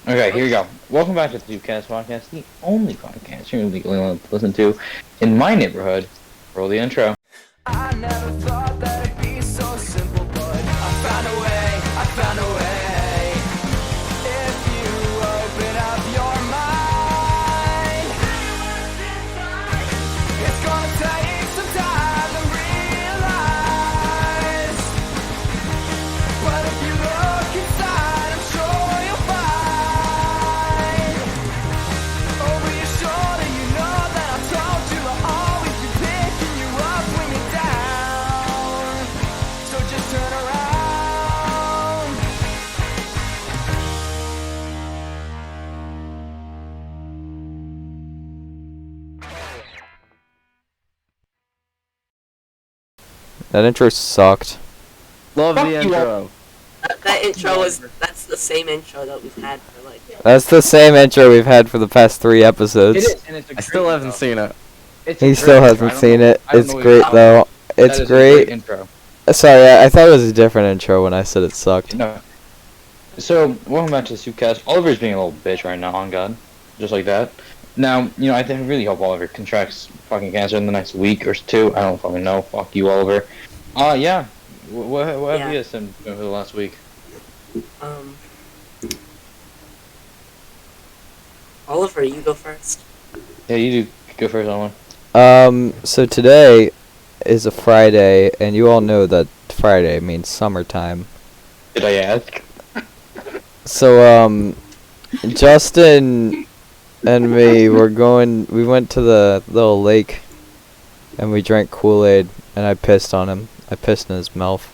Okay, here we go. Welcome back to the SoupCast podcast, the only podcast you're legally allowed to listen to in my neighborhood. Roll the intro. I never thought that it'd be so simple, but I found a way. If you open up your mind, it's gonna take some time to realize. But if you look inside, I'm sure you'll find. Over your shoulder, you know that I told you I'll always be picking you up when you're down. So just turn around. That intro sucked. Love Fuck the you intro. That intro that's the same intro that we've had for like. That's the same intro we've had for the past 3 episodes. It is, and it's a I still great haven't intro. seen it. It's a He great still intro. hasn't I don't seen know- it. I don't It's know what great you're talking though. about. It's That is a great. intro. Sorry, I thought it was a different intro when I said it sucked. No. So, welcome back to the SoupCast. Oliver's being a little bitch right now, on God. Just like that. Now, I really hope Oliver contracts fucking cancer in the next week or 2. I don't fucking know. Fuck you, Oliver. Yeah. What have Yeah. you guys been doing for the last week? Oliver, you go first. Yeah, you do go first on one. So today is a Friday, and you all know that Friday means summertime. Did I ask? So, Justin and me we went to the little lake, and we drank Kool-Aid, and I pissed on him. I pissed in his mouth.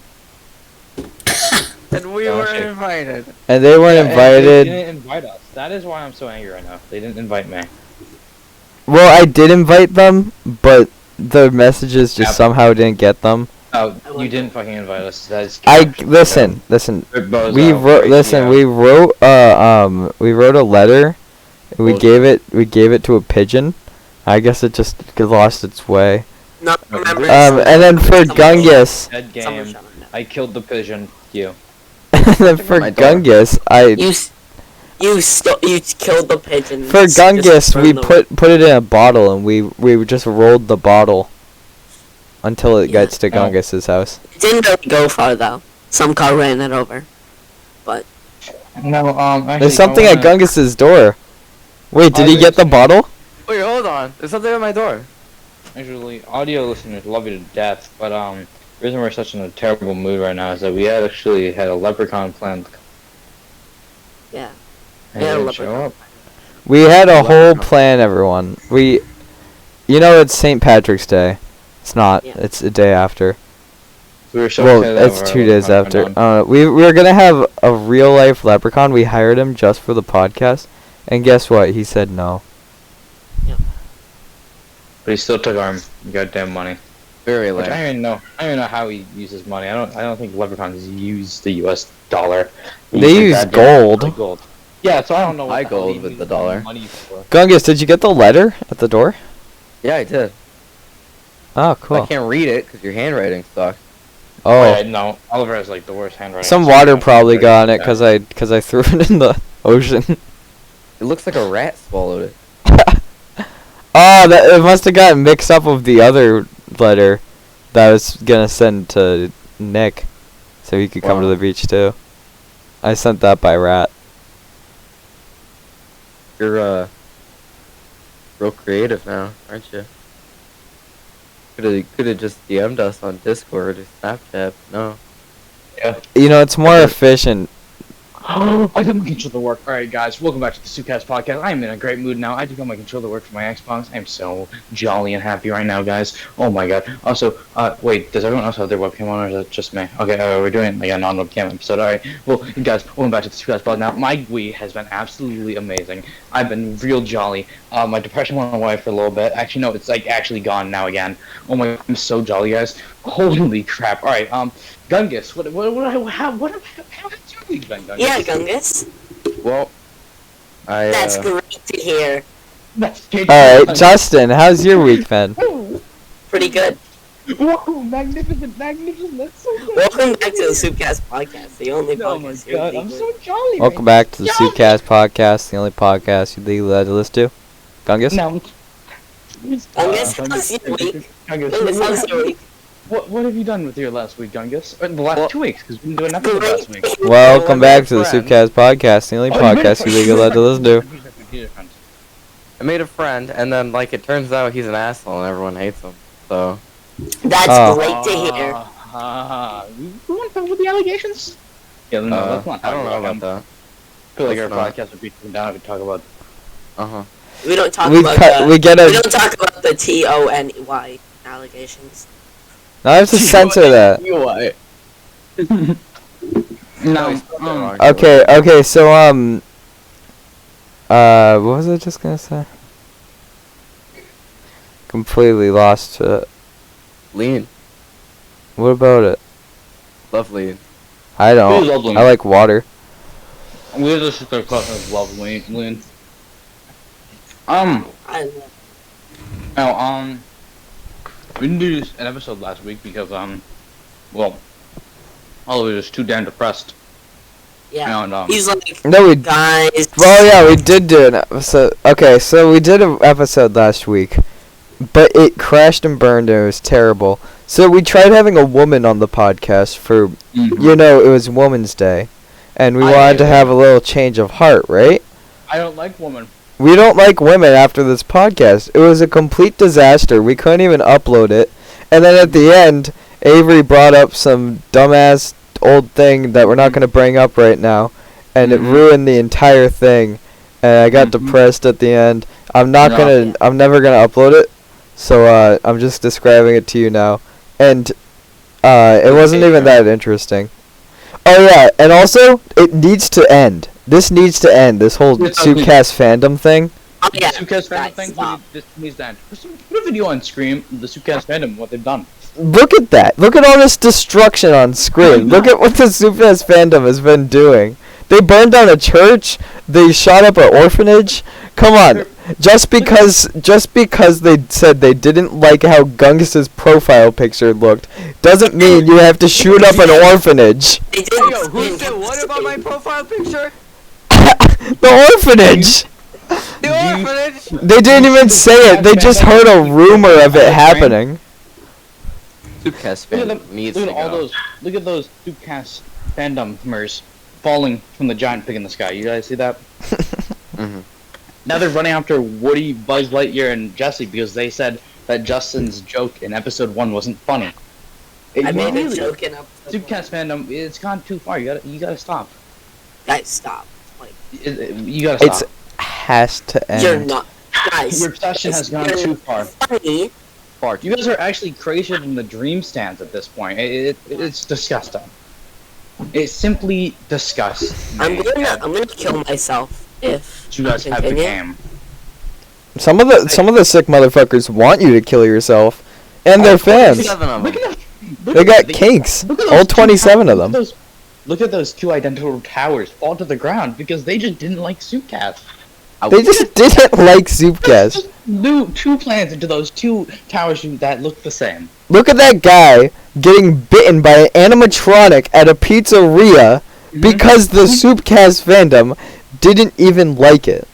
And we Oh, were shit. invited. And they weren't Yeah, and invited. They didn't invite us. That is why I'm so angry right now. They didn't invite me. Well, I did invite them, but the messages just Yep. somehow didn't get them. Oh, I you like didn't fucking invite us. That is Listen. We wrote we wrote a letter. We Bullshit. gave it to a pigeon. I guess it just lost its way. Not remember. And then for Gungus, Dead Someone game. shut him down. I killed the pigeon. You. and then for my door. Gungus, You killed the pigeon. for Just Gungus burn we the- put it in a bottle, and we just rolled the bottle until it Yeah. gets to Oh. Gungus's house. It didn't really go far though. Some car ran it over. But No, actually, There's something I at wanna- Gungus's door. Wait, did he get the bottle? Wait, hold on. There's something at my door. Actually, audio listeners love you to death, but the reason we're such in a terrible mood right now is that we had a leprechaun planned. yeah. And Yeah, he didn't leprechaun. show up. We had a whole Leprechaun. plan, everyone. It's St. Patrick's Day. It's not. Yeah. It's a day after. We were so Well, excited that it's our 2 days leprechaun after. went on. We were gonna have a real life leprechaun. We hired him just for the podcast, and guess what? He said no. But he still took our goddamn money. Very Which lame. I don't even know how he uses money. I don't think leprechauns use the U.S. dollar. They use goddamn gold. gold. Yeah, so I don't know what I the hell gold he with uses the dollar. money for. Gungus, did you get the letter at the door? Yeah, I did. Oh, I cool. can't read it because your handwriting sucks. Oh, Yeah, no, Oliver has like the worst handwriting. some so water I don't probably really got on do it that. because I threw it in the ocean. It looks like a rat swallowed it. Oh, it must have gotten mixed up with the other letter that I was gonna send to Nick, so he could come to Wow. the beach too. I sent that by rat. You're real creative now, aren't you? Could have just DM'd us on Discord or Snapchat. No. Yeah. It's more efficient. I got my controller work. Alright guys, welcome back to the SoupCast podcast. I am in a great mood now. I just got my controller work for my Xbox. I'm so jolly and happy right now, guys. Oh my god. Also, wait, does everyone else have their webcam on or is that just me? Okay, we're doing like a non-webcam episode. Alright, well, guys, welcome back to the SoupCast podcast. Now, my week has been absolutely amazing. I've been real jolly. My depression went away for a little bit. Actually, no, it's like actually gone now again. Oh my god, I'm so jolly, guys. Holy crap. Alright, Gungus, how has your week been, Gungus? Yeah, Gungus. Well, I That's great to hear. That's All right, Justin, how's your week been? Pretty good. Whoa, magnificent, magnificent. That's so good. Welcome back to the SoupCast podcast, the only Oh my podcast here god, I'm legally. so jolly. Welcome right back to the now. SoupCast podcast, the only podcast you legally allowed to listen to. Gungus? No. Gungus, how's your week? Gungus, how's your week? What have you done with your last week, Gungus? Or the last 2 weeks, because we didn't do an episode last week. Welcome Well, I back to the friend. SoupCast podcast, the only Oh, you made a podcast you legally allowed to listen to. I made a friend, and then like it turns out he's an asshole, and everyone hates him. So That's Oh. great to hear. We want to with the allegations? Yeah, no, let's not I don't know talk about that. I feel like our Let's not. podcast would be taken down if we talk about. We don't talk We about cut- the, we get a- we don't talk about the TONY allegations. Now I have to censor that. No. Okay, so, what was I just gonna say? Completely lost it. Lean, What about it? love lean. I We don't. love lean. I like water. We just sit there talking about love Lynn. I Now, we didn't do an episode last week because, well, Oliver was too damn depressed. yeah. And, He's like, No, we. guys. Well, yeah, we did do an episode. Okay, so we did an episode last week, but it crashed and burned and it was terrible. So we tried having a woman on the podcast for, you know, it was Woman's Day, and we I wanted hate to have a women. little change of heart, right? I don't like women. We don't like women after this podcast. It was a complete disaster. We couldn't even upload it. And then at the end, Avery brought up some dumbass old thing that we're not going to bring up right now, and it Mhm. ruined the entire thing. And I got Mhm. depressed at the end. I'm not No. going to I'm never going to upload it. So I'm just describing it to you now. And it wasn't even that interesting. Oh yeah, and also it needs to end. This needs to end. This whole It does need- SoupCast fandom thing. Oh, yeah. Suitcast guys, fandom thing? stop. This needs to end. Put a video on Scream, the Suitcast fandom, what they've done. Look at that. Look at all this destruction on screen. Look at what the SoupCast fandom has been doing. They burned down a church. They shot up an orphanage. Come on. Just because they said they didn't like how Gungus's profile picture looked doesn't mean you have to shoot up an orphanage. They didn't Who said what about my profile picture? The orphanage. The orphanage. They didn't even say it. They just heard a rumor of it happening. SoupCast Look at fan them. needs Look to at all go. those. Look at those Suitcast fandomers falling from the giant pig in the sky. You guys see that? Mhm. Now they're running after Woody, Buzz Lightyear, and Jesse because they said that Justin's joke in episode 1 wasn't funny. I made a Really, joke in episode Suitcast fandom, it's gone too far. You gotta stop. Guys, stop. Like, You gotta It's stop. has to end. you're not. Guys. Your obsession has gone you're too far. Funny. You guys are actually crazier than the dream stands at this point. It's disgusting. It simply disgusts I'm me. gonna kill myself if You guys have the continue. game. Some of the sick motherfuckers want you to kill yourself, and they're fans. 7 of Look them. at that. Look They at got the- kinks. look at All those two 27 of look at them. Look at those two identical towers fall to the ground because they just didn't like SoupCast. They just didn't like SoupCast. Just blew two planets into those two towers that look the same. Look at that guy getting bitten by an animatronic at a pizzeria because the SoupCast fandom didn't even like it.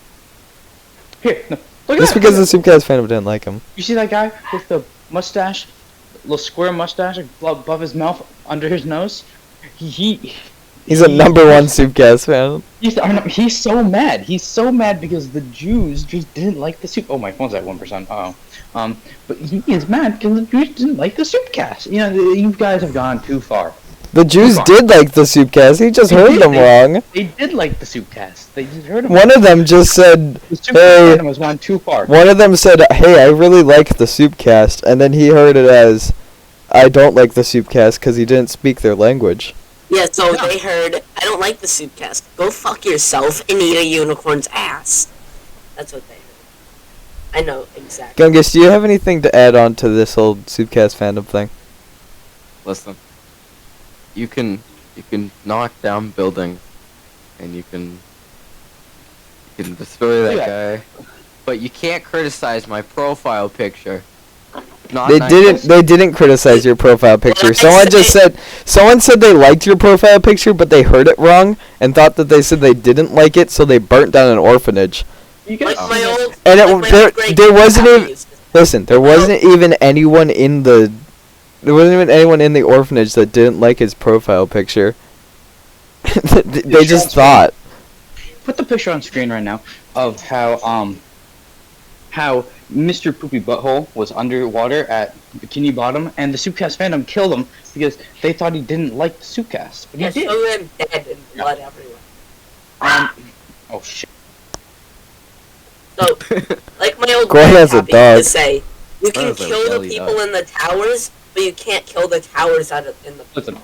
Here, no, look at Just that. because the SoupCast fandom didn't like him. You see that guy with the mustache, little square mustache above his mouth, under his nose? He's a #1 SoupCast fan. He's so mad. He's so mad because the Jews just didn't like the soup. Oh, my phone's at 1%. But he is mad because the Jews didn't like the SoupCast. You know, you guys have gone too far. The Jews did like the SoupCast. He just heard them wrong. They did like the SoupCast. They just heard him. One of them just said, The hey. SoupCast was gone too far. one of them said, "Hey, I really like the SoupCast," and then he heard it as, "I don't like the SoupCast because he didn't speak their language." Yeah, so Yeah. they heard, I don't like the SoupCast. Go fuck yourself and eat a unicorn's ass. That's what they heard. I know, exactly. Gungus, do you have anything to add on to this whole SoupCast fandom thing? Listen. You can knock down buildings, and you can destroy that Yeah. guy, but you can't criticize my profile picture. Not They nice. didn't. They didn't criticize your profile picture. Someone said they liked your profile picture, but they heard it wrong and thought that they said they didn't like it, so they burnt down an orphanage. You guys, Like my old. And like my old great there wasn't grandpa even. used to- Listen, there wasn't even anyone in the. There wasn't even anyone in the orphanage that didn't like his profile picture. They just thought. put the picture on screen right now of how Mr. Poopy Butthole was underwater at Bikini Bottom, and the SoupCast fandom killed him because they thought he didn't like the SoupCast, but he Yeah, did. show him dead and blood everywhere. Oh shit. So, like my old Gordon has a grandpappy dog. used to say, you can That was a kill the belly people dog. in the towers, but you can't kill the towers in the. Listen,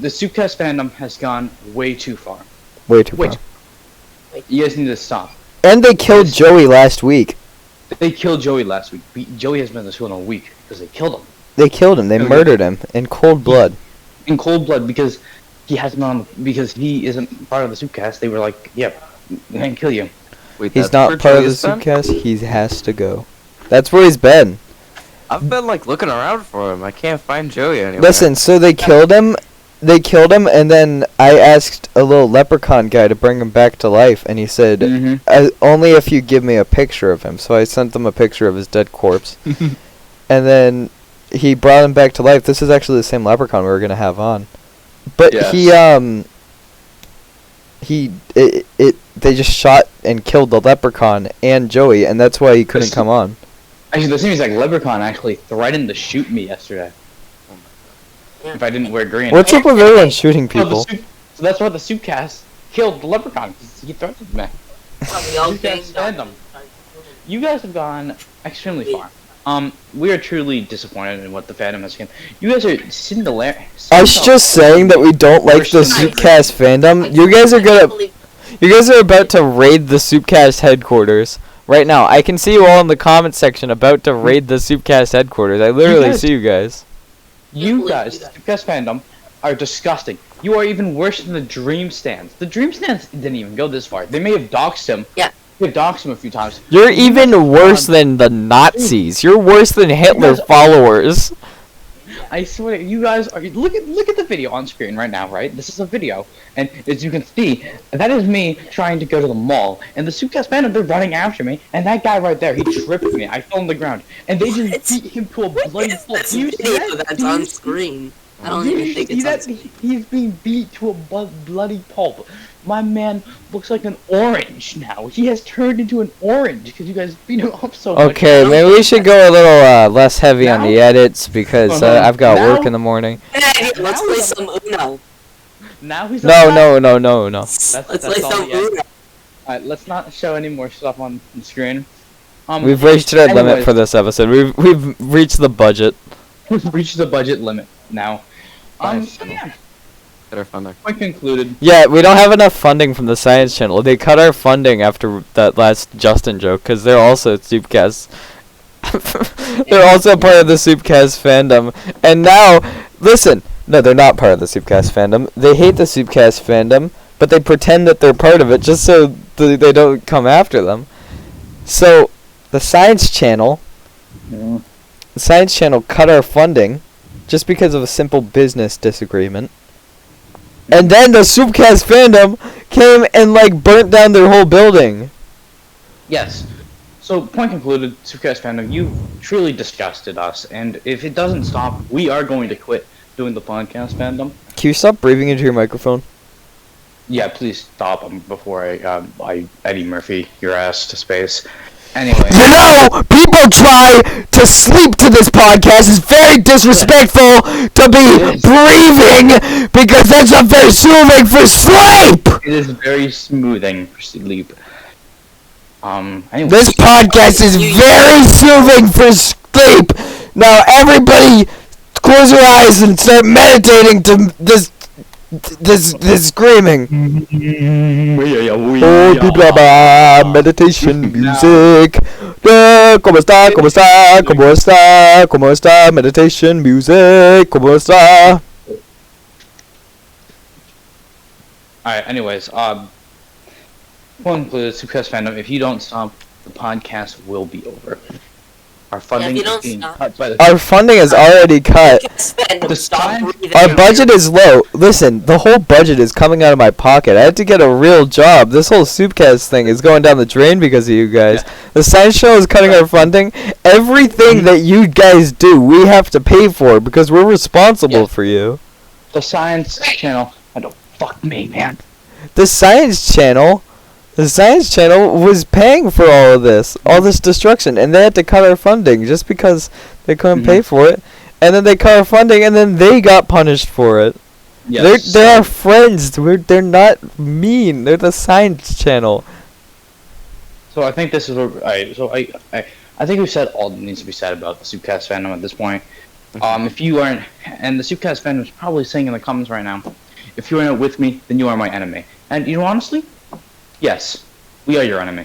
the SoupCast fandom has gone way too far. Way too Wait. far. You guys need to stop. And they killed Joey last week. They killed Joey last week. Joey has been in the school in a week because they killed him They killed him. They Okay. murdered him in cold blood. in cold blood because he hasn't been on because he isn't part of the SoupCast. They were like, "Yeah, we're gonna kill you." Wait, He's that's not where part of the Joey's been? SoupCast. He has to go. That's where he's been. I've been like looking around for him. I can't find Joey anywhere. Listen, so they killed him. They killed him, and then I asked a little leprechaun guy to bring him back to life, and he said, Mm-hmm. only if you give me a picture of him. So I sent them a picture of his dead corpse. And then he brought him back to life. This is actually the same leprechaun we were going to have on. But Yes. they just shot and killed the leprechaun and Joey, and that's why he couldn't This- come on. Actually, the seems like Leprechaun actually threatened to shoot me yesterday Yeah. if I didn't wear green. What's up with everyone shooting So the people? so that's why the SoupCast killed the Leprechaun. 'Cause he threatened me. We all You guys ganged up. fandom. You guys have gone extremely far. We are truly disappointed in what the fandom has become. You guys are Cinderella. I was just saying that we don't like the SoupCast fandom. You guys are gonna. You guys are about to raid the SoupCast headquarters right now. I can see you all in the comment section about to raid the SoupCast headquarters. I literally guys- see you guys. You guys, the SoupCast fandom, are disgusting. You are even worse than the Dream Stands. The Dream Stands didn't even go this far. They may have doxed him. Yeah. They've doxed him a few times. You're even worse than the Nazis. You're worse than Hitler guys- followers. I swear, you guys are. Look at the video on screen right now, right? This is a video, and as you can see, that is me trying to go to the mall, and the SoupCast fandom, they're running after me, and that guy right there, he tripped me. I fell on the ground, and they just beat him to a bloody pulp. This Do you see video that? that's Do you on see- screen. I don't do even you think see it's on that? screen. He's being beat to a bloody pulp. My man looks like an orange now. He has turned into an orange because you guys beat him up so much. Okay, maybe we should go a little less heavy on the Now- edits because I've got work in the morning. Hey, let's play some Uno. Now he's No. Let's that's play all some the edit. Uno. Alright, let's not show any more stuff on the screen. We've reached our limit anyways. for this episode. We've reached the budget. We've reached the budget limit now. Nice. So yeah, Better fun there. point concluded. Yeah, we don't have enough funding from the Science Channel. They cut our funding after that last Justin joke because they're also SoupCast. They're also part of the SoupCast fandom. And now, listen, no, they're not part of the SoupCast fandom. They hate the SoupCast fandom, but they pretend that they're part of it just so they don't come after them. So, the Science Channel cut our funding just because of a simple business disagreement. And then the SoupCast fandom came and burnt down their whole building. Yes. So point concluded, SoupCast fandom, you truly disgusted us, and if it doesn't stop, we are going to quit doing the podcast fandom. Can you stop breathing into your microphone? Yeah, please stop before I Eddie Murphy your ass to space. Anyway. You know, people try to sleep to this podcast. It's very disrespectful to be breathing because that's not very soothing for sleep. It is very smoothing for sleep. Anyway. This podcast is very soothing for sleep. Now everybody close your eyes and start meditating to this screaming. Oh, blah, blah, meditation music. ¿Cómo está? ¿Cómo está? ¿Cómo está? ¿Cómo está? Meditation music. ¿Cómo está? Alright, anyways, point concluded, SoupCast fandom, if you don't stop, the podcast will be over. Our funding you is don't being stop. cut by the. Our funding is already cut. The sign- Our budget is low. Listen, the whole budget is coming out of my pocket. I had to get a real job. This whole SoupCast thing is going down the drain because of you guys. The science show is cutting our funding. Everything that you guys do, we have to pay for because we're responsible for you. The Science Channel. I don't fuck me, man. The Science Channel was paying for all this destruction, and they had to cut our funding just because they couldn't pay for it. And then they cut our funding, and then they got punished for it. Yes. They're our friends. They're not mean. They're the Science Channel. So I think this is what. I think we've said all that needs to be said about the SoupCast fandom at this point. If you aren't, and the SoupCast fandom is probably saying in the comments right now, if you aren't with me, then you are my enemy. And you know, honestly, yes, we are your enemy.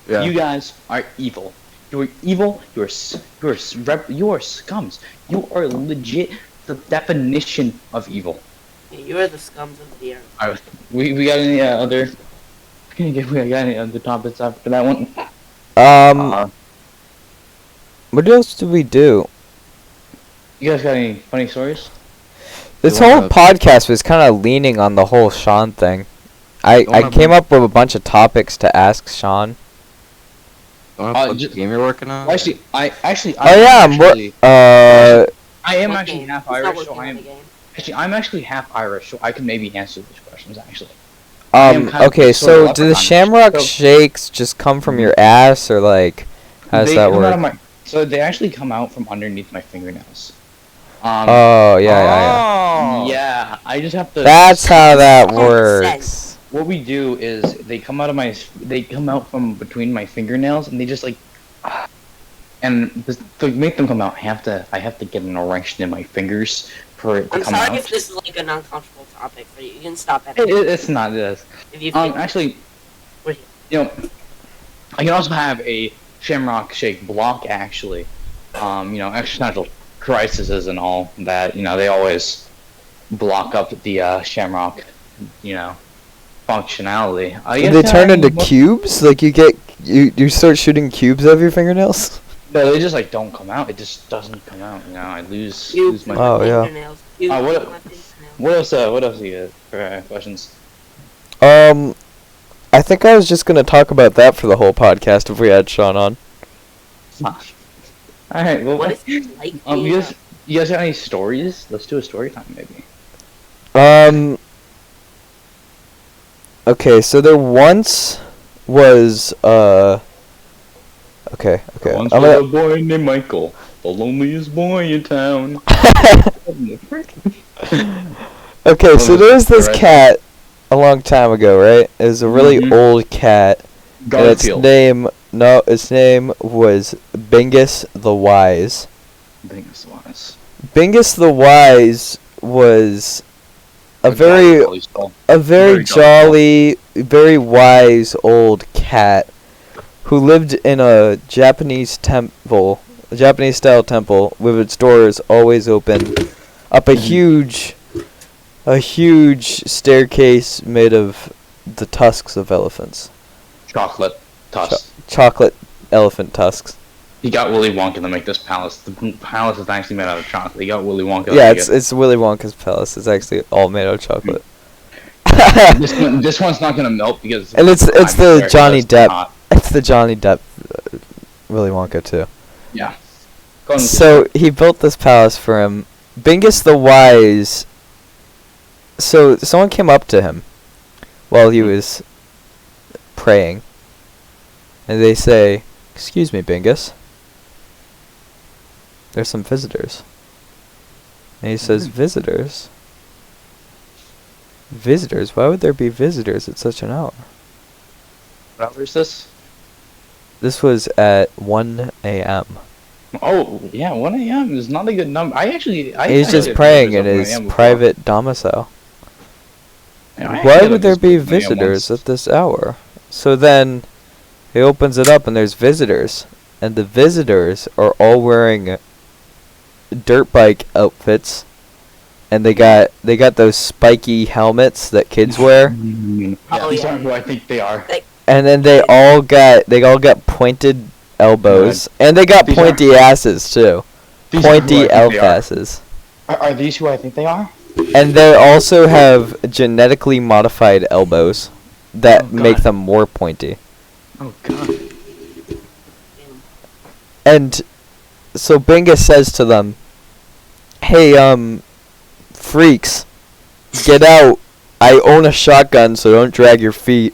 Yeah. You guys are evil. You are evil. You are scums. You are legit the definition of evil. Yeah, you are the scums of the earth. Alright, we got any other? We got any other topics after that one? What else do we do? You guys got any funny stories? This You wanna- whole podcast was kind of leaning on the whole Sean thing. I wanna- came up with a bunch of topics to ask Sean. You wanna plug just- the game you're working on? Actually, I am What actually game? half He's not Irish, working so on the game. I'm actually half Irish, so I can maybe answer these questions actually. I am kind of Okay, sort of so do the leprechaun. Shamrock So- Shakes just come from your ass, or like, how does They that come out of work? so they actually come out from underneath my fingernails. Oh, yeah. Yeah, I just have to. That's how that Common works. sense. What we do is they come out from between my fingernails, and they just like, and to make them come out, I have to get an erection in my fingers for it to I'm come sorry out. if this is like an uncomfortable topic for you. You can stop at It's not this. if you feel Actually, We're here. you know, I can also have a Shamrock Shake block. Actually, existential crises and all that. You know, they always block up the Shamrock. Functionality. They turn into cubes? Like you start shooting cubes out of your fingernails? No, they just like don't come out. It just doesn't come out. You know, I lose cubes my. with Oh, yeah. fingernails. Cubes what- with my fingernails. What else do you get for questions? I think I was just gonna talk about that for the whole podcast if we had Sean on. All right. Well, What is it like being you guys got any stories? Let's do a story time, maybe. Okay, so there once was okay. Once I'm was gonna a boy named Michael, the loneliest boy in town. Okay, so there was this Alright. cat a long time ago, right? It was a really Mhm. old cat. And its Garfield. name was Bingus the Wise. Bingus was. Bingus the Wise was a very Very jolly, very wise old cat who lived in a Japanese temple, a Japanese style temple with its doors always open, up a huge staircase made of the tusks of elephants. chocolate tusk. Chocolate elephant tusks. He got Willy Wonka to make this palace. The palace is actually made out of chocolate. He got Willy Wonka. to Yeah, make it's Willy Wonka's palace. It's actually all made out of chocolate. this one's not gonna melt because. And it's the I'm Johnny sure it's Depp. hot. It's the Johnny Depp Willy Wonka too. Yeah. Go on. So he built this palace for him. Bingus the Wise. So someone came up to him while he was praying, and they say, "Excuse me, Bingus. There's some visitors." And he says, "Visitors? Visitors? Why would there be visitors at such an hour?" What hour is this? This was at 1 a.m. Oh yeah, 1 a.m. is not a good number. He's just praying in his private domicile. Why would there be visitors at this hour? So then he opens it up and there's visitors. And the visitors are all wearing dirt bike outfits. And they got those spiky helmets that kids wear. Oh, These yeah. aren't who I think they are. And then they all got pointed elbows, and they got These pointy asses too. These are who I Pointy think elf they are. asses. Are these who I think they are? And they also have genetically modified elbows that Oh, make God. them more pointy. Oh god. And so Bingus says to them, "Hey, freaks, get out. I own a shotgun, so don't drag your feet."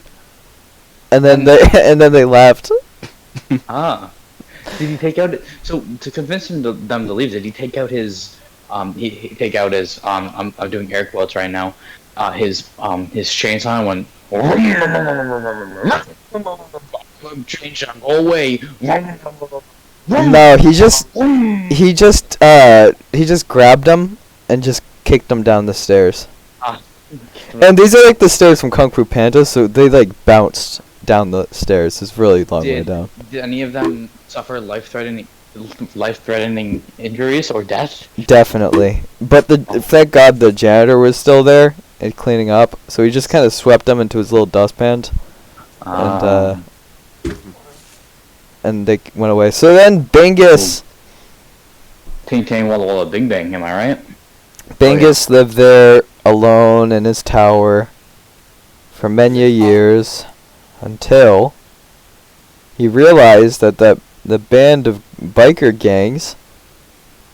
And then and then they left. Ah. Did he take out? So to convince them to leave, did he take out his? He take out his. I'm doing air quotes right now. His chainsaw and went. Chainsaw, go away. No, he just grabbed them and just kicked them down the stairs. Ah. And these are like the stairs from Kung Fu Panda, so they like bounced down the stairs. It's really long way down. Did any of them suffer life-threatening injuries or death? Definitely. But thank God the janitor was still there and cleaning up, so he just kind of swept them into his little dustpan, and they went away. So then Bingus Ting Ting Walla Walla Bing Bang, am I right? Bingus lived there alone in his tower for many years until he realized that the band of biker gangs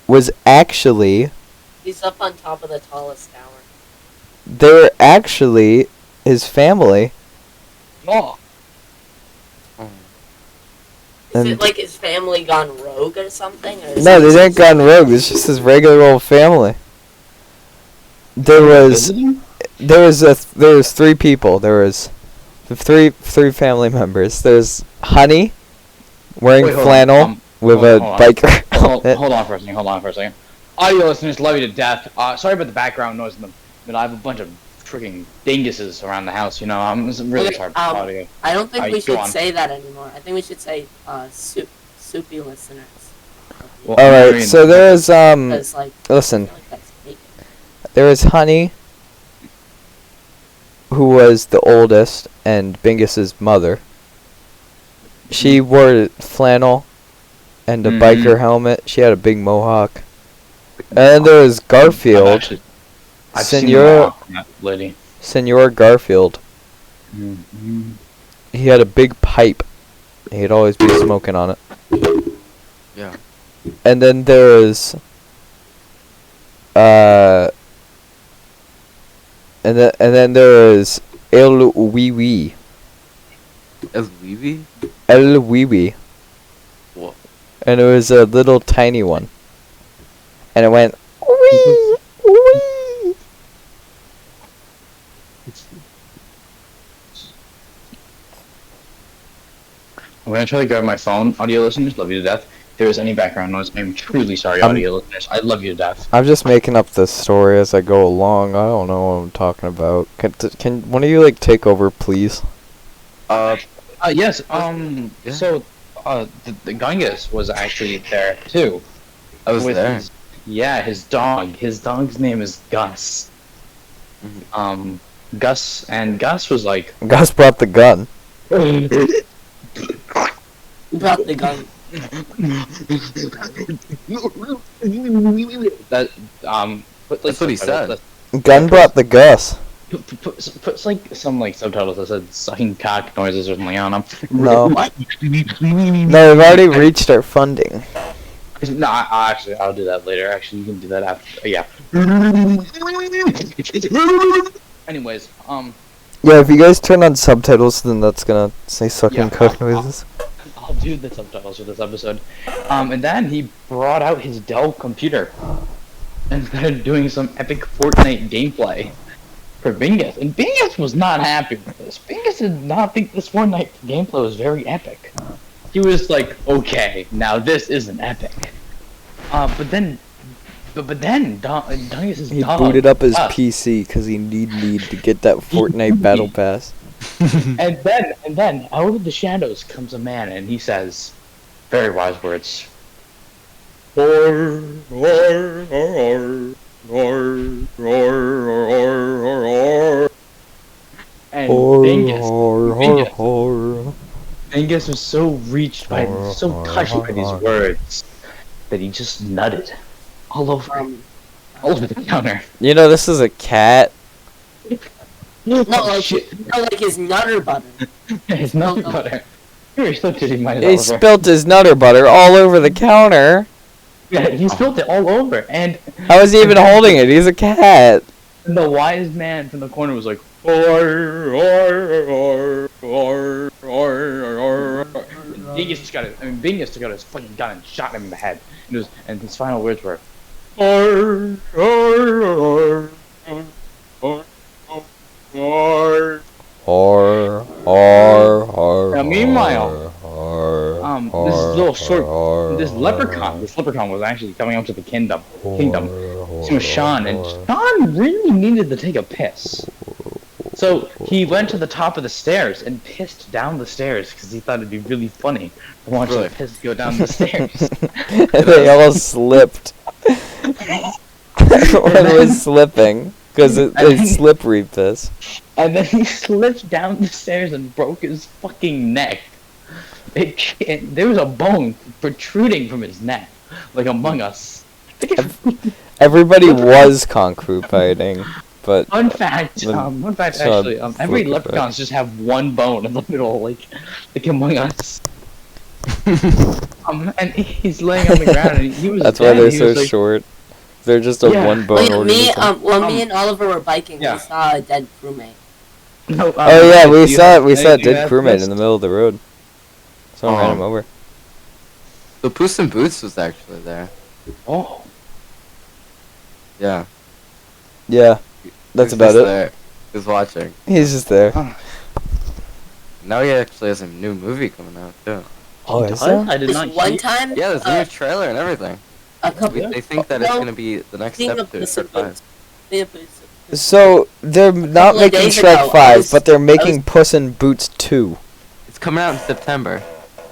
was actually He's up on top of the tallest tower. they're actually his family. Oh. Is And- it like his family gone rogue or something? Or is No, it they didn't just- gone rogue. It's just his regular old family. There was three people. There was three family members. There's Honey, wearing Wait, hold on. flannel with hold a on, hold on. biker Hold helmet. on for a second. Audio listeners, love you to death. Sorry about the background noise, but I have a bunch of freaking dinguses around the house. You know, I'm really Okay, sorry for audio. I don't think Alright, we go should on. say that anymore. I think we should say soupy listeners. Well, All right, Marion- so there's Because like, I listen, feel like that's taken. there was Honey, who was the oldest and Bingus's mother. She wore flannel and a Mhm. biker helmet. She had a big mohawk. And then there was Garfield, I've seen the Senor Mohawk on that lady. Senor Garfield. Mm-hmm. He had a big pipe. He'd always be smoking on it. Yeah. And then there was and then there was El Wee Wee. Is Weeby? El Wee Wee. What? And it was a little tiny one. And it went wee wee. I'm gonna try to grab my phone. Audio listeners, love you to death. If there is any background noise, I'm truly sorry, audio listeners. I love you to death. I'm just making up the story as I go along. I don't know what I'm talking about. Can one of you like take over, please? Yes. Yeah. So, the Gungus was actually there too. I was with there. his dog. His dog's name is Gus. Mhm. Gus, and Gus was like, Gus brought the gun. Who brought the gun? that, put, like, That's what he subtitles said. Gun brought the Gus. Put like some like subtitles that said sucking cock noises or something on them. No. What? No, we've already reached our funding. No, I'll do that later. Actually, you can do that after. Yeah. Anyways, Yeah, if you guys turn on subtitles, then that's gonna say sucking Yeah, cock noises. I'll do the subtitles for this episode. And then he brought out his Dell computer and started doing some epic Fortnite gameplay for Bingus. And Bingus was not happy with this. Bingus did not think this Fortnite gameplay was very epic. He was like, okay, now this isn't epic. But then Dungus's He dog booted up his Gus, PC because he need to get that Fortnite battle pass. And then out of the shadows comes a man, and he says, very wise words. And Bingus Angus was so reached by, so touched by these words that he just nutted all over the counter. You know, this is a cat. No, Oh, like, shit. no, like his nutter butter. It's nothing butter. You're so dizzy, my He Oliver. spilt his nutter butter all over the counter. Yeah, he spilled it all over, and How is he even holding it? He's a cat. the wise man from the corner was like, Bingus took out his fucking gun and shot him in the head. And his final words were, Now, meanwhile, this leprechaun was actually coming up to the kingdom. His name was Sean, and Sean really needed to take a piss. So he went to the top of the stairs and pissed down the stairs because he thought it'd be really funny to watch the piss go down the stairs. They all slipped. One was slipping because it's slippery piss. And then he slipped down the stairs and broke his fucking neck. There was a bone protruding from his neck, like Among Us. Everybody was kung fu fighting, but Fun fact, actually, every flip leprechauns just have one bone in the middle, like Among Us. And he's laying on the ground, and he was. that's why dead. they're He so was like, short. They're just a Yeah. one bone organism. Me and Oliver were biking. Yeah. We saw a dead crewmate. No, Oh yeah, do we you saw have it. We saw a anything dead to crewmate add in the middle of the road. Someone ran him Oh. over. So Puss in Boots was actually there. Oh, Yeah. Yeah, that's He was about just it. There. He was watching. He's just there. Now he actually has a new movie coming out too. Oh, he is does? there? I did This not one hear- time, Yeah, there's a new trailer and everything. a couple. They think that it's Well, gonna be the next speaking step of to Puss in Shrek 5. Boots, speaking of Puss in Boots, So they're not Couple of making days Shrek ago, 5, but they're making Puss in Boots 2. It's coming out in September.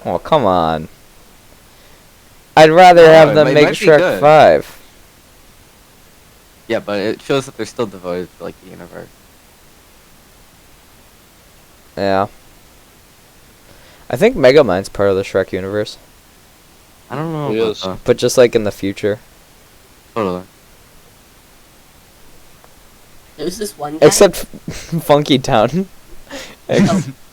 Oh, come on. I'd rather have it them might make be Shrek good. 5. Yeah, but it shows that they're still devoted to like the universe. Yeah. I think Megamind's part of the Shrek universe, I don't know It about is. that. but just like in the future. Totally. there was this one guy. Except Funky Town.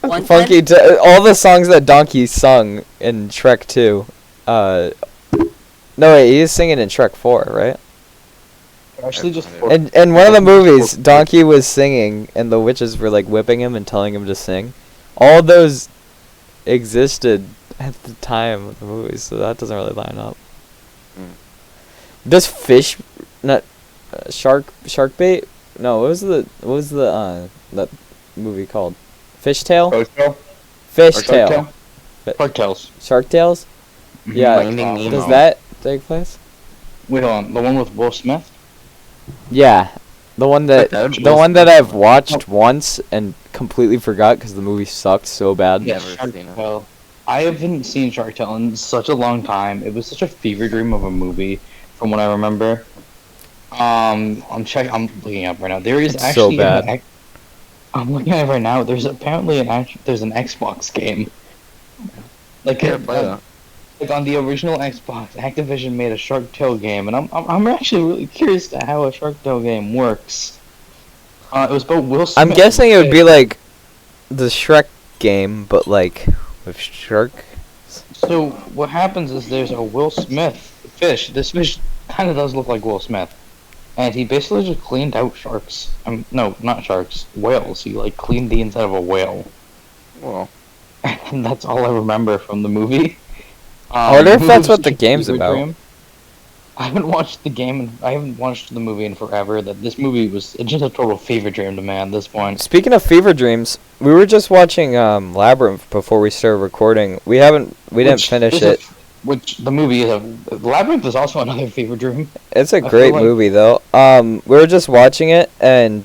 One Funky time, all the songs that Donkey sung in Shrek 2. No wait, he is singing in Shrek 4, right? Actually, just And one of the movies, Donkey was singing, and the witches were like whipping him and telling him to sing. All those existed at the time of the movies, so that doesn't really line up. Does fish, not shark bait? No, what was the that movie called? Fishtail? Fishtail. Cartels. Shark Tales? Yeah. Finding Nemo. Does that take place? Wait, hold on. The one with Will Smith? Yeah, the one that That the was- one that I've watched once and completely forgot because the movie sucked so bad. Yeah. Never seen it. Well, I haven't seen Shark Tale in such a long time. It was such a fever dream of a movie, from what I remember. I'm looking up right now. There is It's so actually bad. I'm looking at it right now. There's apparently there's an Xbox game. Like Yeah, play that. like on the original Xbox, Activision made a Shark Tale game, and I'm actually really curious to how a Shark Tale game works. It was about Will Smith. I'm guessing it would be like the Shrek game, but like with shark. So what happens is there's a Will Smith fish. This fish kind of does look like Will Smith, and he basically just cleaned out sharks. No, not sharks. Whales. He like cleaned the inside of a whale, Well, and that's all I remember from the movie. I wonder if movie that's was what such the a game's fever about. dream. I haven't watched the game, and I haven't watched the movie in forever. That this movie was just a total fever dream to me at this point. Speaking of fever dreams, we were just watching Labyrinth before we started recording. We didn't finish it. Which the movie is Labyrinth is also another fever dream. It's a feel great like- movie though. We were just watching it and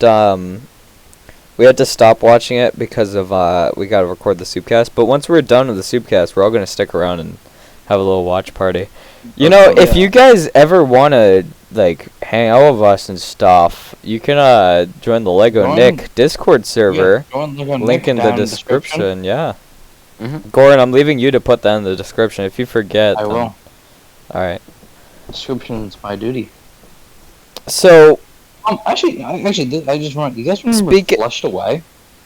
we had to stop watching it because of we got to record the SoupCast. But once we're done with the SoupCast, we're all gonna stick around and have a little watch party. You know, if you guys ever wanna like hang out with us and stuff, you can join the Lego Join- Nick Discord server. Yeah, go and look on Link Nick in the down description. Yeah. Goran, I'm leaving you to put that in the description. If you forget, I then- will. All right. Description's my duty. So, Actually, I just want you guys remember Speak it- Flushed Away?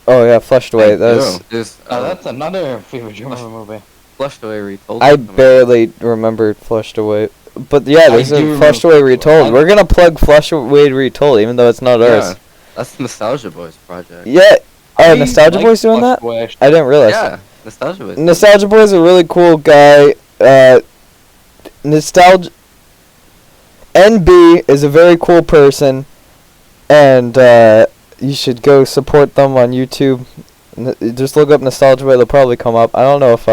oh yeah, Flushed Away. That's There's That's another favorite German movie. Flushed Away Retold. I coming out. barely remembered Flushed Away, but yeah, there's do a remember Flushed Away Flushed Away. Retold. We're gonna plug Flushed Away Retold, even though it's not Yeah, ours. that's Nostalgia Boys project. Yeah. Oh, I Nostalgia like Boy's doing Flushed that? Away. I didn't realize. Yeah, Nostalgia Boys. Nostalgia Boy's a really cool guy. Nostalgia NB is a very cool person, and you should go support them on YouTube. Just look up Nostalgia Boy; they'll probably come up. I don't know if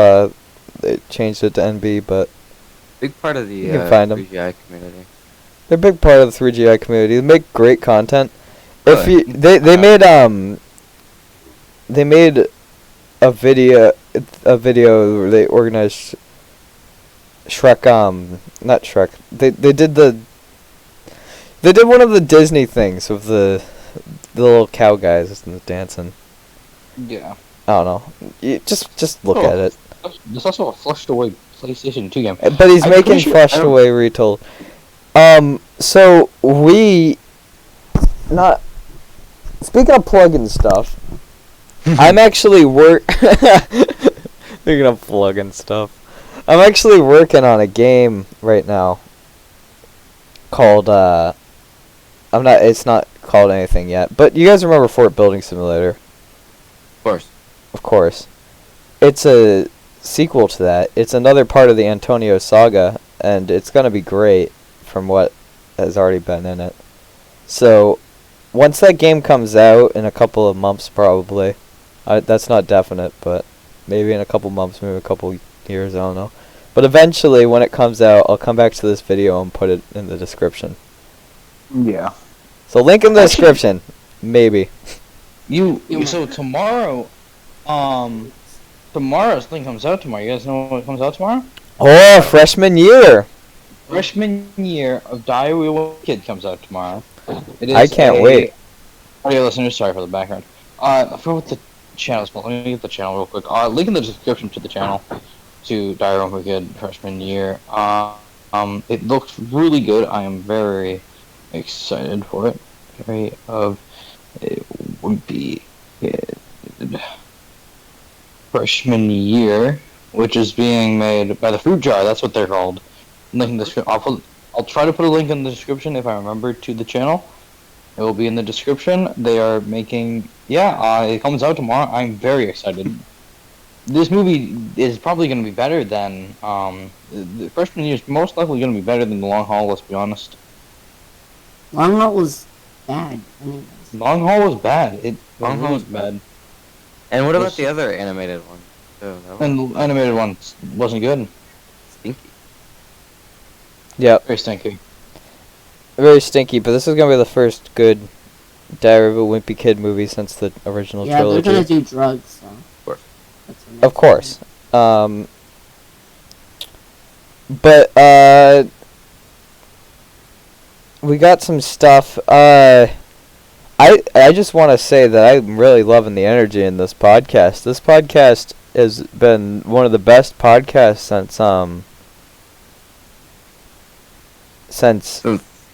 they changed it to NB, but Big part of the You can find 'em. 3GI community. they're a big part of the 3GI community. They make great content. If Really? you they made a video where they organized Shrek not Shrek. They did one of the Disney things with the little cow guys and the dancing. Yeah. I don't know. Just look at it. There's also a Flushed Away PlayStation 2 game. But he's I'm making pretty sure- Flushed I don't- Away Retold. So we not speaking of plugging stuff. I'm actually speaking of plugging stuff. I'm actually working on a game right now called it's not called anything yet, but you guys remember Fort Building Simulator? Of course. Of course. It's a sequel to that. It's another part of the Antonio saga, and it's going to be great from what has already been in it. So, once that game comes out in a couple of months probably, that's not definite, but maybe in a couple months, maybe a couple years, I don't know. But eventually, when it comes out, I'll come back to this video and put it in the description. Yeah. So, link in the Actually- description. Maybe. So tomorrow, tomorrow's thing comes out tomorrow. You guys know what comes out tomorrow? Oh, freshman year! Freshman year of Diary of a Kid comes out tomorrow. It is I can't wait. Audio listeners, sorry for the background. I forgot what the channel's called. Let me get the channel real quick. Link in the description to the channel to Diary of a Kid freshman year. It looks really good. I am very excited for it. It would be freshman year, which is being made by the Fruit Jar. That's what they're called. Link in the I'll try to put a link in the description if I remember to the channel. It will be in the description. They are making it comes out tomorrow. I'm very excited. This movie is probably going to be better than the freshman year is most likely going to be better than The Long Haul. Let's be honest. Long Haul was bad. Anyways. Long Haul was bad. Long Haul was bad. And what about the other animated one? Oh, that one And the animated one wasn't good. stinky. Yep. Very stinky. Very stinky, but this is gonna be the first good Diary of a Wimpy Kid movie since the original Yeah, trilogy. they're gonna do drugs, so. Of course. That's what Of course. But we got some stuff. I just want to say that I'm really loving the energy in this podcast. This podcast has been one of the best podcasts since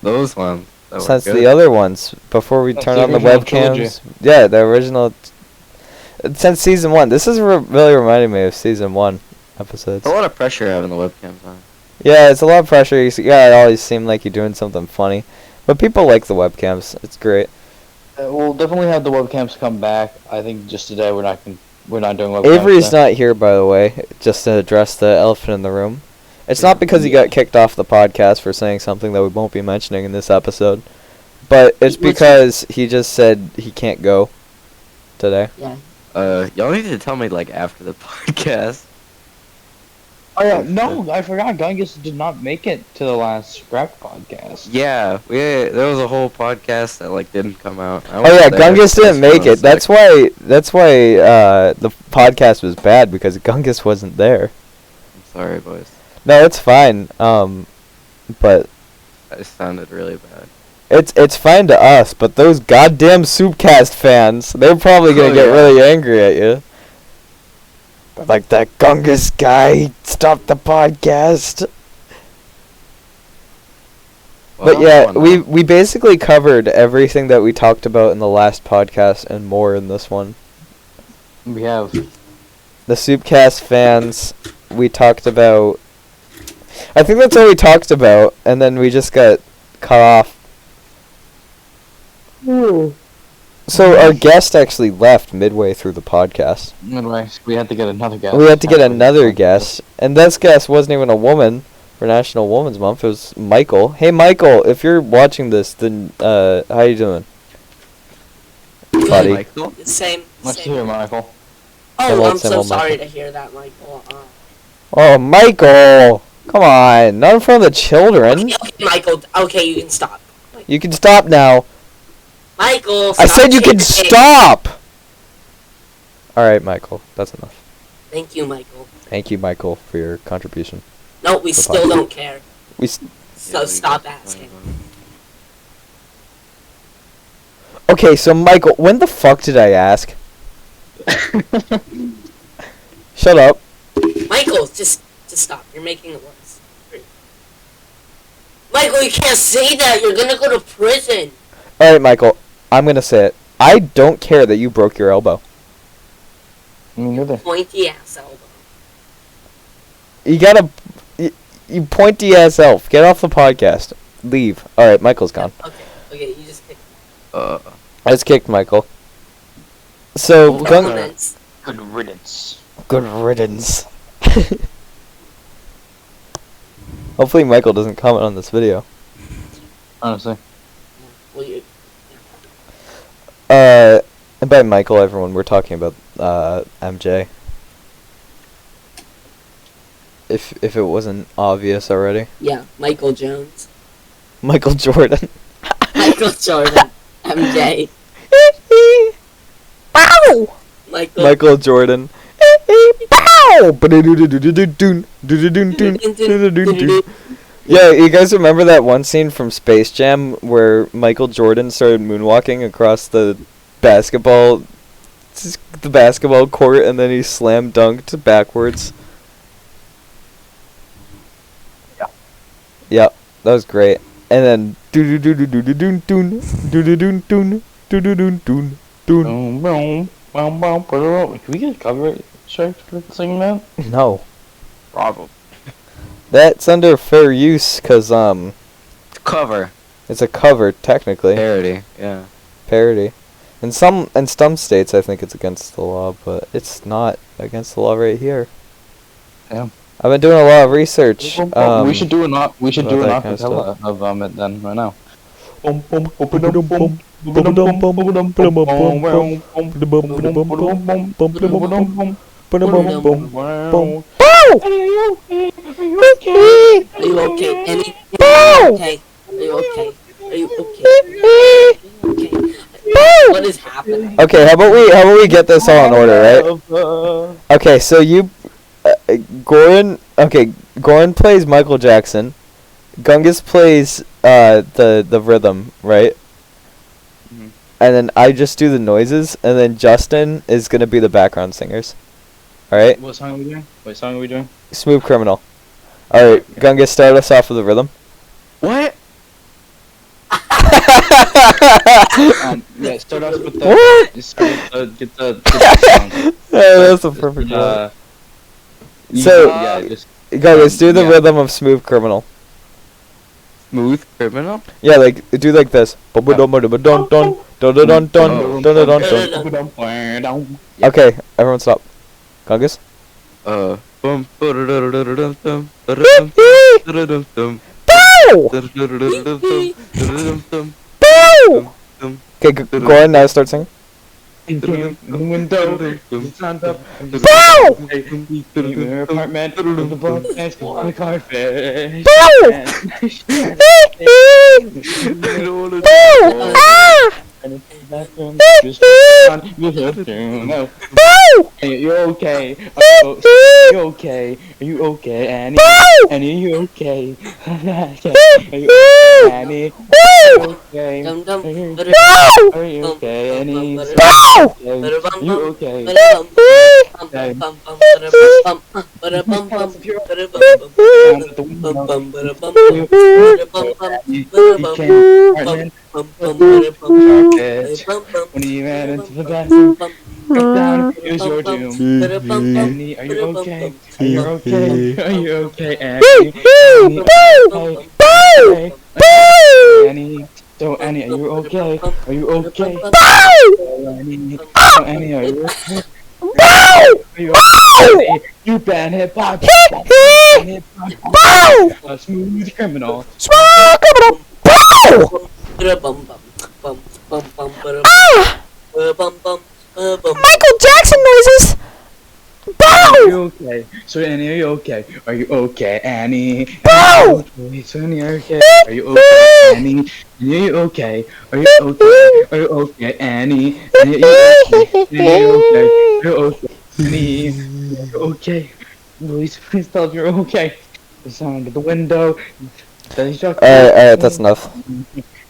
Those ones. That were since good. the other ones before we That's turned the on the original webcams. trilogy. Yeah, the original. Since season 1, this is really reminding me of season 1 episodes. It's a lot of pressure having the webcams on. Yeah, it's a lot of pressure. You gotta always seem like you're doing something funny, but people like the webcams. It's great. We'll definitely have the webcams come back. I think just today we're not doing webcams. Avery's today. not here, by the way, just to address the elephant in the room. It's not because he got kicked off the podcast for saying something that we won't be mentioning in this episode, but it's What's- because he just said he can't go today. Yeah. Y'all need to tell me like after the podcast. Oh yeah, no, I forgot. Gungus did not make it to the last Scrap podcast. Yeah, there was a whole podcast that like didn't come out. Oh yeah, Gungus didn't make it. That's why the podcast was bad, because Gungus wasn't there. I'm sorry, boys. No, it's fine. But That sounded really bad. it's fine to us, but those goddamn SoupCast fans, they're probably gonna Oh, get yeah. really angry at you. Like that Gungus guy stopped the podcast. But yeah, we basically covered everything that we talked about in the last podcast and more in this one. We have. The SoupCast fans, we talked about. I think that's all we talked about, and then we just got cut off. So our guest actually left midway through the podcast. Midway, we had to get another guest. We had to get another guest, and this guest wasn't even a woman for National Women's Month. It was Michael. Hey, Michael, if you're watching this, then how you doing, buddy? Michael? Same. Let's Same. hear, Michael. Oh, won't I'm say so well, sorry Michael. to hear that, Michael. Oh, Michael! Come on, not in front of the children. Okay, Michael. Okay, you can stop. You can stop now. Michael. I Stop said you can shaking. stop! Alright, Michael, that's enough. Thank you, Michael. Thank you, Michael, for your contribution. No, we The still podcast. don't care. We So stop asking. Okay, so Michael, when the fuck did I ask? Shut up. Michael, just stop. You're making it worse. Michael, you can't say that. You're gonna go to prison. Alright, Michael, I'm gonna say it. I don't care that you broke your elbow. You're there. Pointy ass elbow. You gotta... You pointy ass elf. Get off the podcast. Leave. Alright, Michael's gone. Okay, you just pick I just kicked Michael. So, Well, Gung... comments. Good riddance. Good riddance. Hopefully Michael doesn't comment on this video. Honestly. Well, you, And by Michael, everyone, we're talking about, MJ. If it wasn't obvious already. yeah, Michael Jones. Michael Jordan. Michael Jordan. MJ. Bow! Michael. Michael Jordan. Bow! Yeah, you guys remember that one scene from Space Jam where Michael Jordan started moonwalking across the basketball court and then he slam dunked backwards? Yeah. Yep, that was great. And then Boom, boom, boom, boom, boom. Can we get a cover strike for singing that? No. Bravo. That's under fair use cuz Cover. it's a cover technically. Parody, yeah. Parody. In some states I think it's against the law, but it's not against the law right here. Yeah. I've been doing a lot of research. We should do an about that kind of acapella of it then right now. Are you okay? Any? Okay. Are you okay? Are you okay? Okay. What is happening? Okay, how about we get this all in order, right? Okay, so you Goran plays Michael Jackson. Gungus plays the rhythm, right? Mhm. And then I just do the noises, and then Justin is gonna be the background singers. All right, What song are we doing? What song are we doing? Smooth Criminal. All right, Gungus, start us off with the rhythm. What? Yeah, start off with the. What? Get the song. That's a perfect one. So- yeah, just Gungus, do the yeah. rhythm of Smooth Criminal. Smooth criminal? Yeah, like do like this. Okay, everyone stop. Gungus. Bum, ba-da-da-da-da-dum-dum, Bow! ba-da-dum-dum, da-da-dum-dum, Bow! dum, Okay, go ahead now. Start singing. Window, stand up, Bow! your apartment, the book, the carpet. Bow! Bow! Ah! into the bathroom. Just on the bathroom. No. Are you okay? Are you okay? Are you okay, Annie? Annie, are you okay? Are you okay, Annie? Are you okay? Dum dum. Are you okay, Annie? Are you okay? When he ran into the bathroom, look down, it was your doom. Annie, are you okay? Are you okay? Are you okay, Annie? Annie, so Annie, are you okay? Are you okay? Annie, so Annie, are you okay? Are you okay? You ban hip hop. Hip hop. A smooth criminal. Michael Jackson noises. Are you okay? So Annie, are you okay? Are you okay, Annie? Bow! So Annie, are you okay? Are you okay, Annie? Are you okay? Are you okay? Are you okay, Annie? Annie, are you okay? Are you okay? Annie, are you okay? Please tell if you're okay. The sound of the window. Alright, that's enough.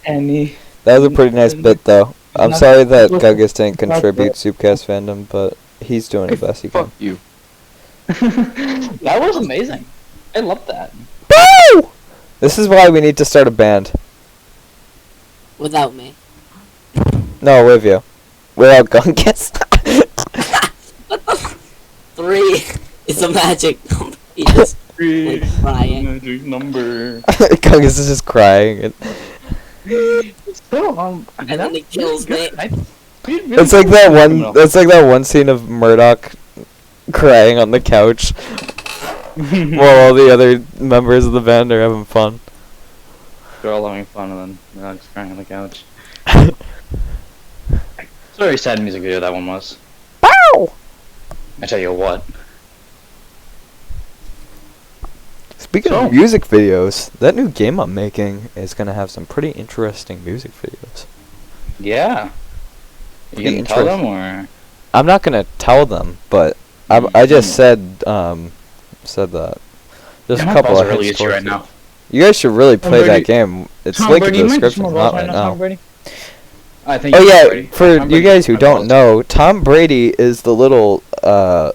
Annie. That was a pretty nice bit, though. I'm sorry that Gugus didn't contribute SoupCast fandom, but he's doing the best he can. Fuck you. That was amazing. I love that. Boo! This is why we need to start a band. Without me. No, with you. Without Gungus. Three is a magic number. He just Three. like crying. Magic number. Gungus is just crying. So, And then he kills me. It's like that one. It's like that one scene of Murdoch crying on the couch while all the other members of the band are having fun. They're all having fun and then Murdoch's crying on the couch. It's a very sad music video that one was. Bow! I tell you what. Speaking of music videos, that new game I'm making is gonna have some pretty interesting music videos. Yeah. You gonna tell them or? I'm not gonna tell them, but I just said that. Just Yeah, a my couple balls of are really hints itchy towards right it. now. You guys should really play Brady. that game. It's Tom linked in Brady, the you might get description, some not balls right now, now. Tom Brady. I think. Oh you're yeah, Brady. for Tom you Brady guys who my don't balls. know, Tom Brady is the little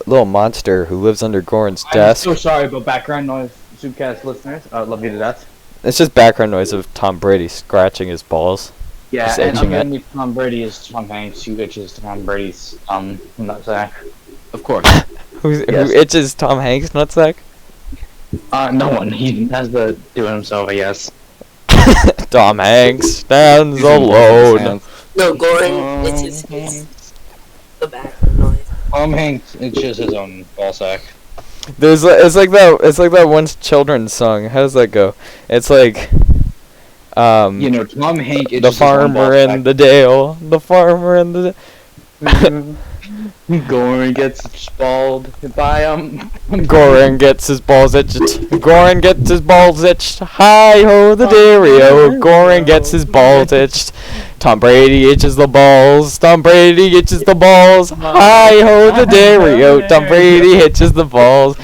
monster who lives under Goran's I'm desk. so sorry about background noise, SoupCast listeners. I love you to death. It's just background noise of Tom Brady scratching his balls. Yeah, Just and itching it. underneath Tom Brady is Tom Hanks, who itches Tom Brady's nutsack. Of course. Who Yes. itches Tom Hanks' nutsack? No one. He has to do it himself, I guess. Tom Hanks stands alone. No, Goran, it's his the background noise. Tom Hanks itches his own ballsack. It's like that one children's song. How does that go? It's like You know, Tom Hanks itches the his own farmer in the dale, the farmer in the Goran gets bald by Goran gets his balls itched. Goran gets his balls itched. Hi ho the dairy-o. Goran gets his balls itched. Tom Brady itches the balls. Tom Brady itches the balls. Hi ho the dairy-o. Tom Brady itches the balls.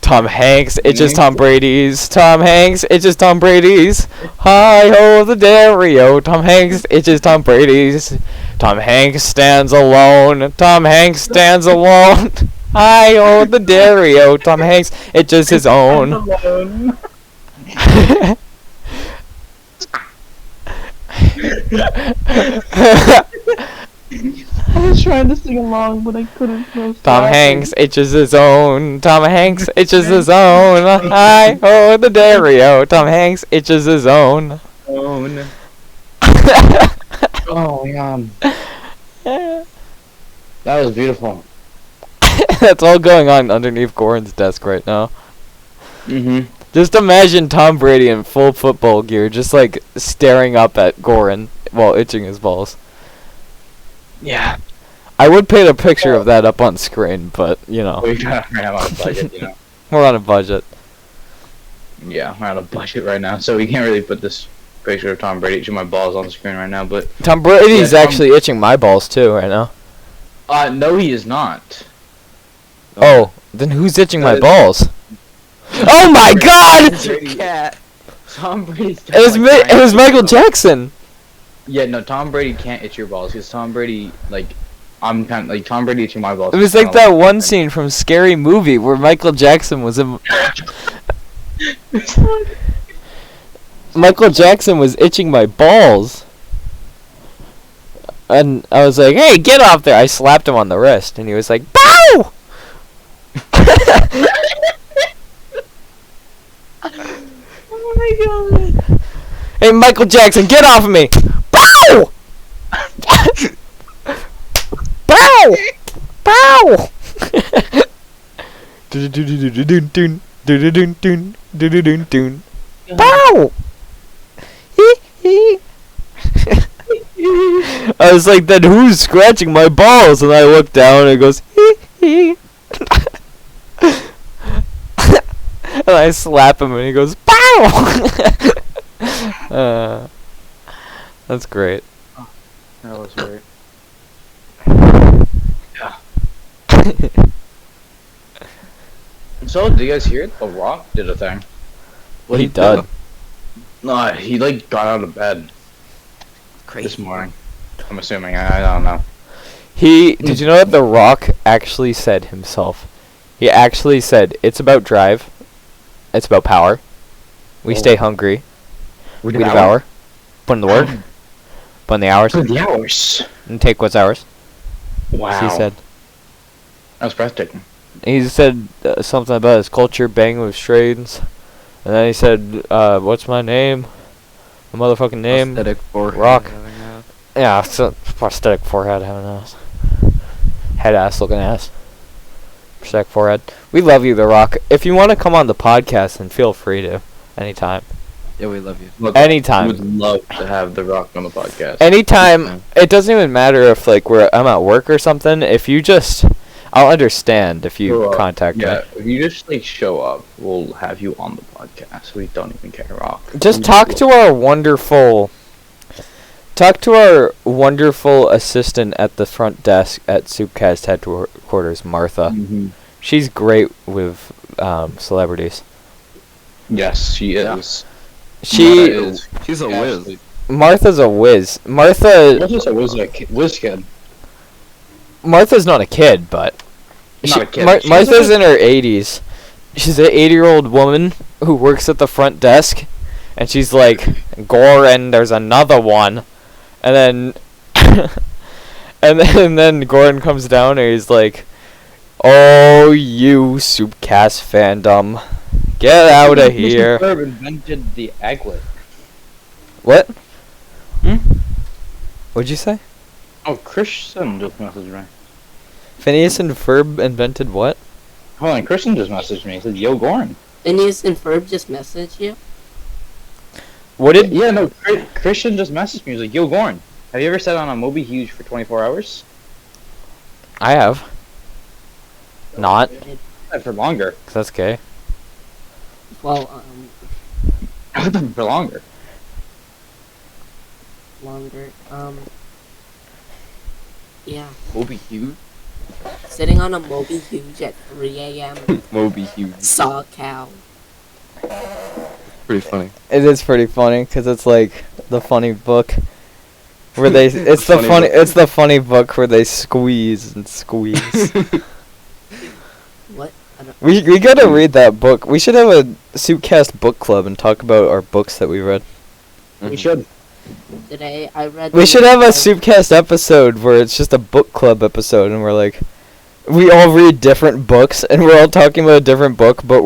Tom Hanks itches Tom Brady's. Tom Hanks itches Tom Brady's. Hi ho the dairy-o. Tom Hanks itches Tom Brady's. Tom Hanks stands alone. Tom Hanks stands alone. Hi ho the dairy-o. Tom Hanks itches his own. I was trying to sing along, but I couldn't. Tom Hanks itches his own. Tom Hanks itches his own. Hi ho the dairy-o. Tom Hanks itches his own. Oh yeah. That was beautiful. That's all going on underneath Goran's desk right now. Mm-hmm. Just imagine Tom Brady in full football gear, just like staring up at Goran while itching his balls. Yeah. I would paint a picture of that up on screen, but you know, We're on a budget, you know. we're on a budget. Yeah, we're on a budget right now, so we can't really put this picture of Tom Brady itching my balls on the screen right now, but Tom Brady's Yeah, Tom- actually itching my balls too right now. no, he is not. Oh, then who's itching my Uh, balls? Oh my God! Tom Brady- Cat. Tom Brady's It was it was Michael Jackson. Yeah, no, Tom Brady can't itch your balls because Tom Brady, like, I'm kind of like Tom Brady itching my balls. It was is like kinda that one scene from Scary Movie where Michael Jackson was in. Michael Jackson was itching my balls. And I was like, "Hey, get off there!" I slapped him on the wrist, and he was like, "Bow!" Oh my god! Hey, Michael Jackson, get off of me! Bow! Bow! Bow! Bow! I was like, then who's scratching my balls? And I looked down and it goes, hee hee. And I slap him and he goes, bow! That's great. That was weird. Yeah. So, did you guys hear it? The Rock did a thing. He did. No, he like got out of bed Crazy. this morning. I'm assuming. I don't know. Did you know that The Rock actually said himself? He actually said, it's about drive. It's about power. We stay hungry. We devour. Put in the work. Put in the hours. For the hours. And take what's ours. Wow. He said. That was breathtaking. He said something about his culture banging with strains. And then he said, what's my name? My motherfucking name. Prosthetic forehead Rock. having ass. Yeah, it's a prosthetic forehead having ass. Head ass looking ass. Prosthetic forehead. We love you, The Rock. If you want to come on the podcast, then feel free to. Anytime. Yeah, we love you. Look, Anytime. we would love to have The Rock on the podcast. Anytime. It doesn't even matter if like I'm at work or something. If you just, I'll understand if you So, contact me. yeah, if you just like show up, we'll have you on the podcast. We don't even care, Rock. Just talk to our wonderful assistant at the front desk at SoupCast headquarters, Martha. Mhm. She's great with celebrities. Yes, she Yeah. is. She Martha is She's a whiz. actually- Martha's a whiz. Martha's whiz kid. not a kid, but Not a kid. She's Martha's a- in her 80s. She's an 80-year-old woman who works at the front desk, and she's like, Goran, there's another one. And then and then Goran comes down and he's like, oh, you SoupCast fandom, get out of here. Mr. Ferb invented the egglet. What? Hmm? What'd you say? Oh, Christian just messaged me. Phineas and Ferb invented what? Hold on, Christian just messaged me. He said, "Yo, Goran." Phineas and Ferb just messaged you? What did? Yeah, no, Christian just messaged me. He was like, "Yo, Goran, have you ever sat on a Moby Huge for 24 hours?" I have. Not, For longer. 'cause that's gay. Well, For longer. longer. Yeah. Moby Huge. Sitting on a Moby Huge at 3 a.m. Moby Huge. Saw a cow. Pretty funny. It is pretty funny because it's like the funny book where they. It's the Funny funny. book. It's the funny book where they squeeze and squeeze. What? I don't. we gotta read that book. We should have a SoupCast book club and talk about our books that we read. We should. Today I read. We should have a SoupCast episode where it's just a book club episode and we're like, we all read different books and we're all talking about a different book, but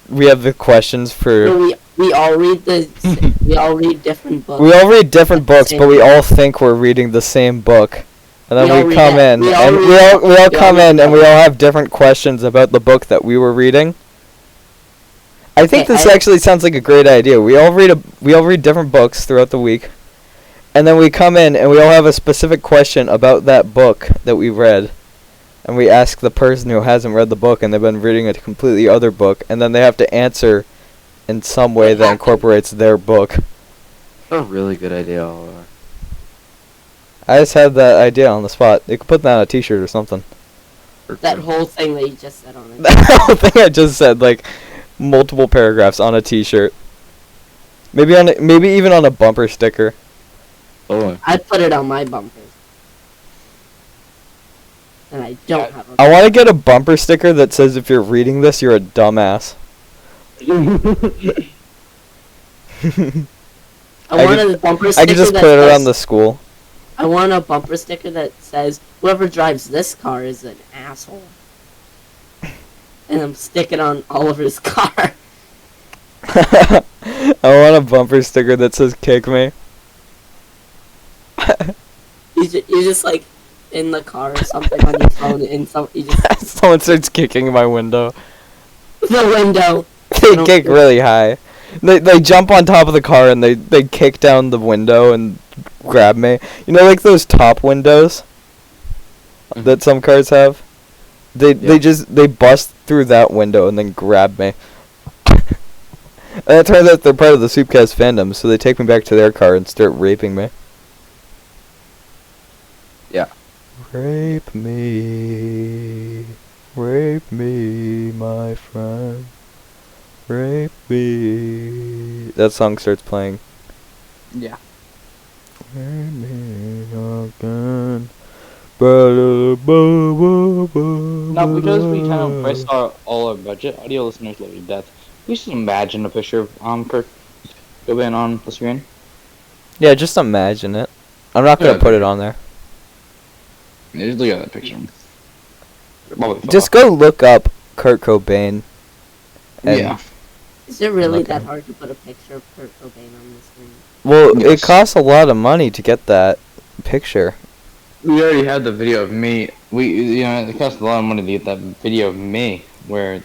we have the questions for. No, we all read we all read different books. We all read different books, but we all think we're reading the same book. And then We all we read come that- in, we all and read we that- all we all come read in, and that. we all have different questions about the book that we were reading. I think Okay, this I- actually sounds like a great idea. We all read different books throughout the week, and then we come in and we all have a specific question about that book that we read, and we ask the person who hasn't read the book and they've been reading a completely other book, and then they have to answer in some way that incorporates their book. A really good idea, Oliver. I just had that idea on the spot. You could put that on a t-shirt or something. That whole thing that you just said on it. That whole thing I just said, like, multiple paragraphs on a t-shirt. Maybe even on a bumper sticker. Oh, I put it on my bumpers. And I don't have a I want to get a bumper sticker that says, if you're reading this, you're a dumbass. I wanted a bumper sticker I could just that put it says, around the school. I want a bumper sticker that says, whoever drives this car is an asshole. And I'm sticking on Oliver's car. I want a bumper sticker that says, kick me. You're just like in the car or something on your phone and you just Someone starts kicking my window. the window. They kick really high. They jump on top of the car and they kick down the window and grab me. You know, like those top windows that some cars have? They bust through that window and then grab me. And it turns out they're part of the SoupCast fandom, so they take me back to their car and start raping me. yeah. Rape me, my friend. Rape me. That song starts playing. Yeah. Rape me again. Now, because we kind of priced all our budget, audio listeners love you to death. We should imagine a picture of Kirk Cobain on the screen. Yeah, just imagine it. I'm not gonna put it on there. Yeah, just look at that picture. Just go look up Kurt Cobain. And Yeah. Is it really Okay. that hard to put a picture of Kurt Cobain on the screen? Well, Yes. it costs a lot of money to get that picture. We already had the video of me. It cost a lot of money to get that video of me where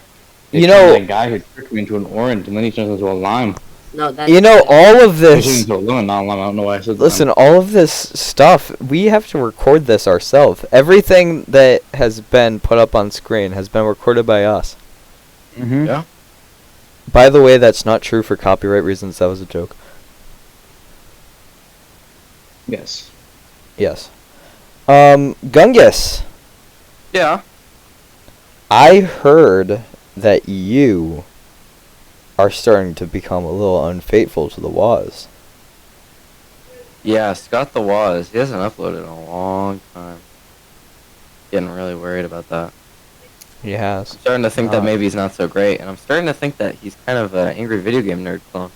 they turn that guy who tricked me into an orange and then he turns into a lime. No, that's You know, all of He turns this. into a lemon, not a lime. I don't know why I said Listen, lime. all of this stuff, we have to record this ourselves. Everything that has been put up on screen has been recorded by us. Mm-hmm. Yeah. By the way, that's not true for copyright reasons. That was a joke. Yes. Yes. Gungus, Yeah. I heard that you are starting to become a little unfaithful to the Waz. Yeah, Scott the Waz. He hasn't uploaded in a long time. Getting really worried about that. He has. I'm starting to think Oh. that maybe he's not so great, and I'm starting to think that he's kind of an angry video game nerd clone.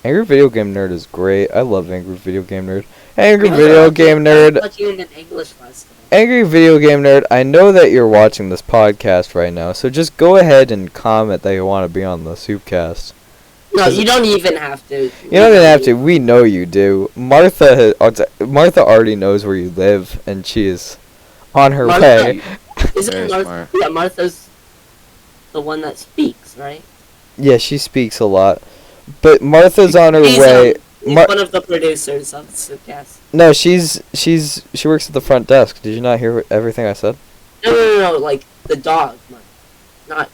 Angry Video Game Nerd is great. I love Angry Video Game Nerd. Angry Yeah, Video I'll Game Nerd. put you in an English class today. Angry Video Game Nerd, I know that you're watching this podcast right now, so just go ahead and comment that you want to be on the SoupCast. No, you don't even have to. You don't even have to. We know you do. Martha already knows where you live, and she is on her Martha. way. Isn't Very Martha? smart. Yeah, Martha's the one that speaks, right? Yeah, she speaks a lot, but Martha's on her He's, way. He's Mar- one of the producers of the SoupCast. No, she works at the front desk. Did you not hear everything I said? No, like the dog, Martha. Not.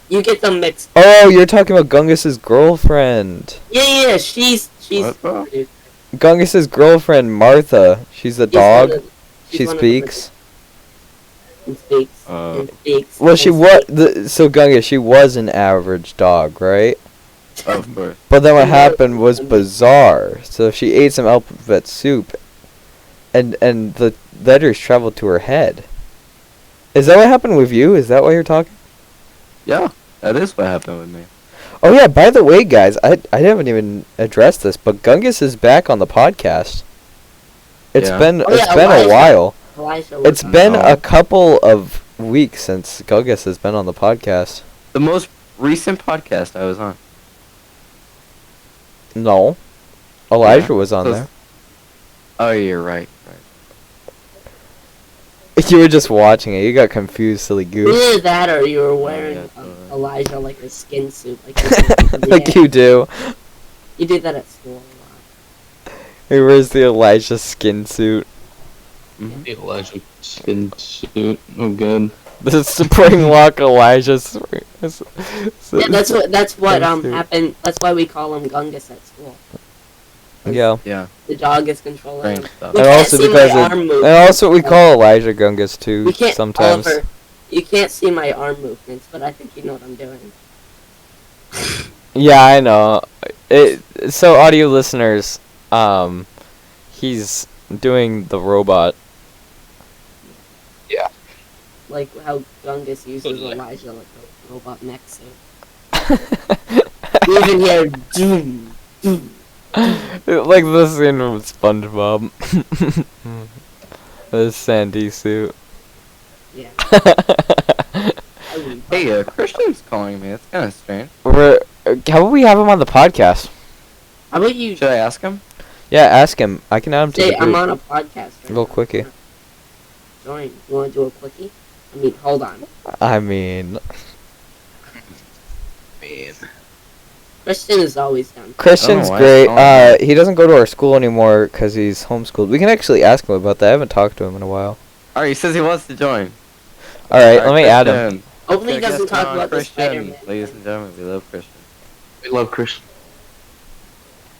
You get them mixed. Oh, you're talking about Gungus's girlfriend. Yeah, she's What, the bro? producer. Gungus's girlfriend, Martha. She's the She's dog. one of- she's She one of the speaks. and speaks. And speaks. Well, and she was so Gungus. She was an average dog, right? Of course. But then what happened was bizarre. So she ate some alphabet soup, and the letters traveled to her head. Is that what happened with you? Is that why you're talking? Yeah, that is what happened with me. Oh yeah. By the way, guys, I haven't even addressed this, but Gungus is back on the podcast. It's Yeah. been Oh, yeah, it's been a Elijah. while. Elijah It's was- been Oh. a couple of weeks since Gungus has been on the podcast. The most recent podcast I was on. No, Elijah Yeah, was on so- there. Oh, you're right. You were just watching it. You got confused, silly goose. Either that or you were wearing yeah, so- Elijah like a skin suit. Like, you did- Like yeah. you do. You did that at school a lot. He wears the Elijah skin suit. Mm-hmm. The Elijah skin suit. Oh, good. The spring lock Elijah. Yeah, that's what Skin suit. happened. That's why we call him Gungus at school. Yeah. Yeah. The dog is controlling Strange him. stuff. We And can't also see because my it, arm and movements. also we call Elijah Gungus too We can't, sometimes. Oliver, you can't see my arm movements, but I think you know what I'm doing. Yeah, I know. So audio listeners, he's doing the robot. Like how Gungus uses What is it? Elijah like a robot mech suit. You even hear doom, doom. Like the scene from SpongeBob. The Sandy suit. Yeah. Hey, Christian's calling me. That's kind of strange. How about we have him on the podcast? How about you Should I ask him? Yeah, ask him. I can add him to say the I'm group. on a podcast right Little now. quickie. Join. You want to do a quickie? I mean, hold on. I mean, Man. Christian is always down. Christian's why great. it's calling He doesn't go to our school anymore because he's homeschooled. We can actually ask him about that. I haven't talked to him in a while. Alright, he says he wants to join. Alright, let me add him. Hopefully he Gonna doesn't guest talk on about the Christian. Spider-Man. Ladies and gentlemen, we love Christian. We love Christian.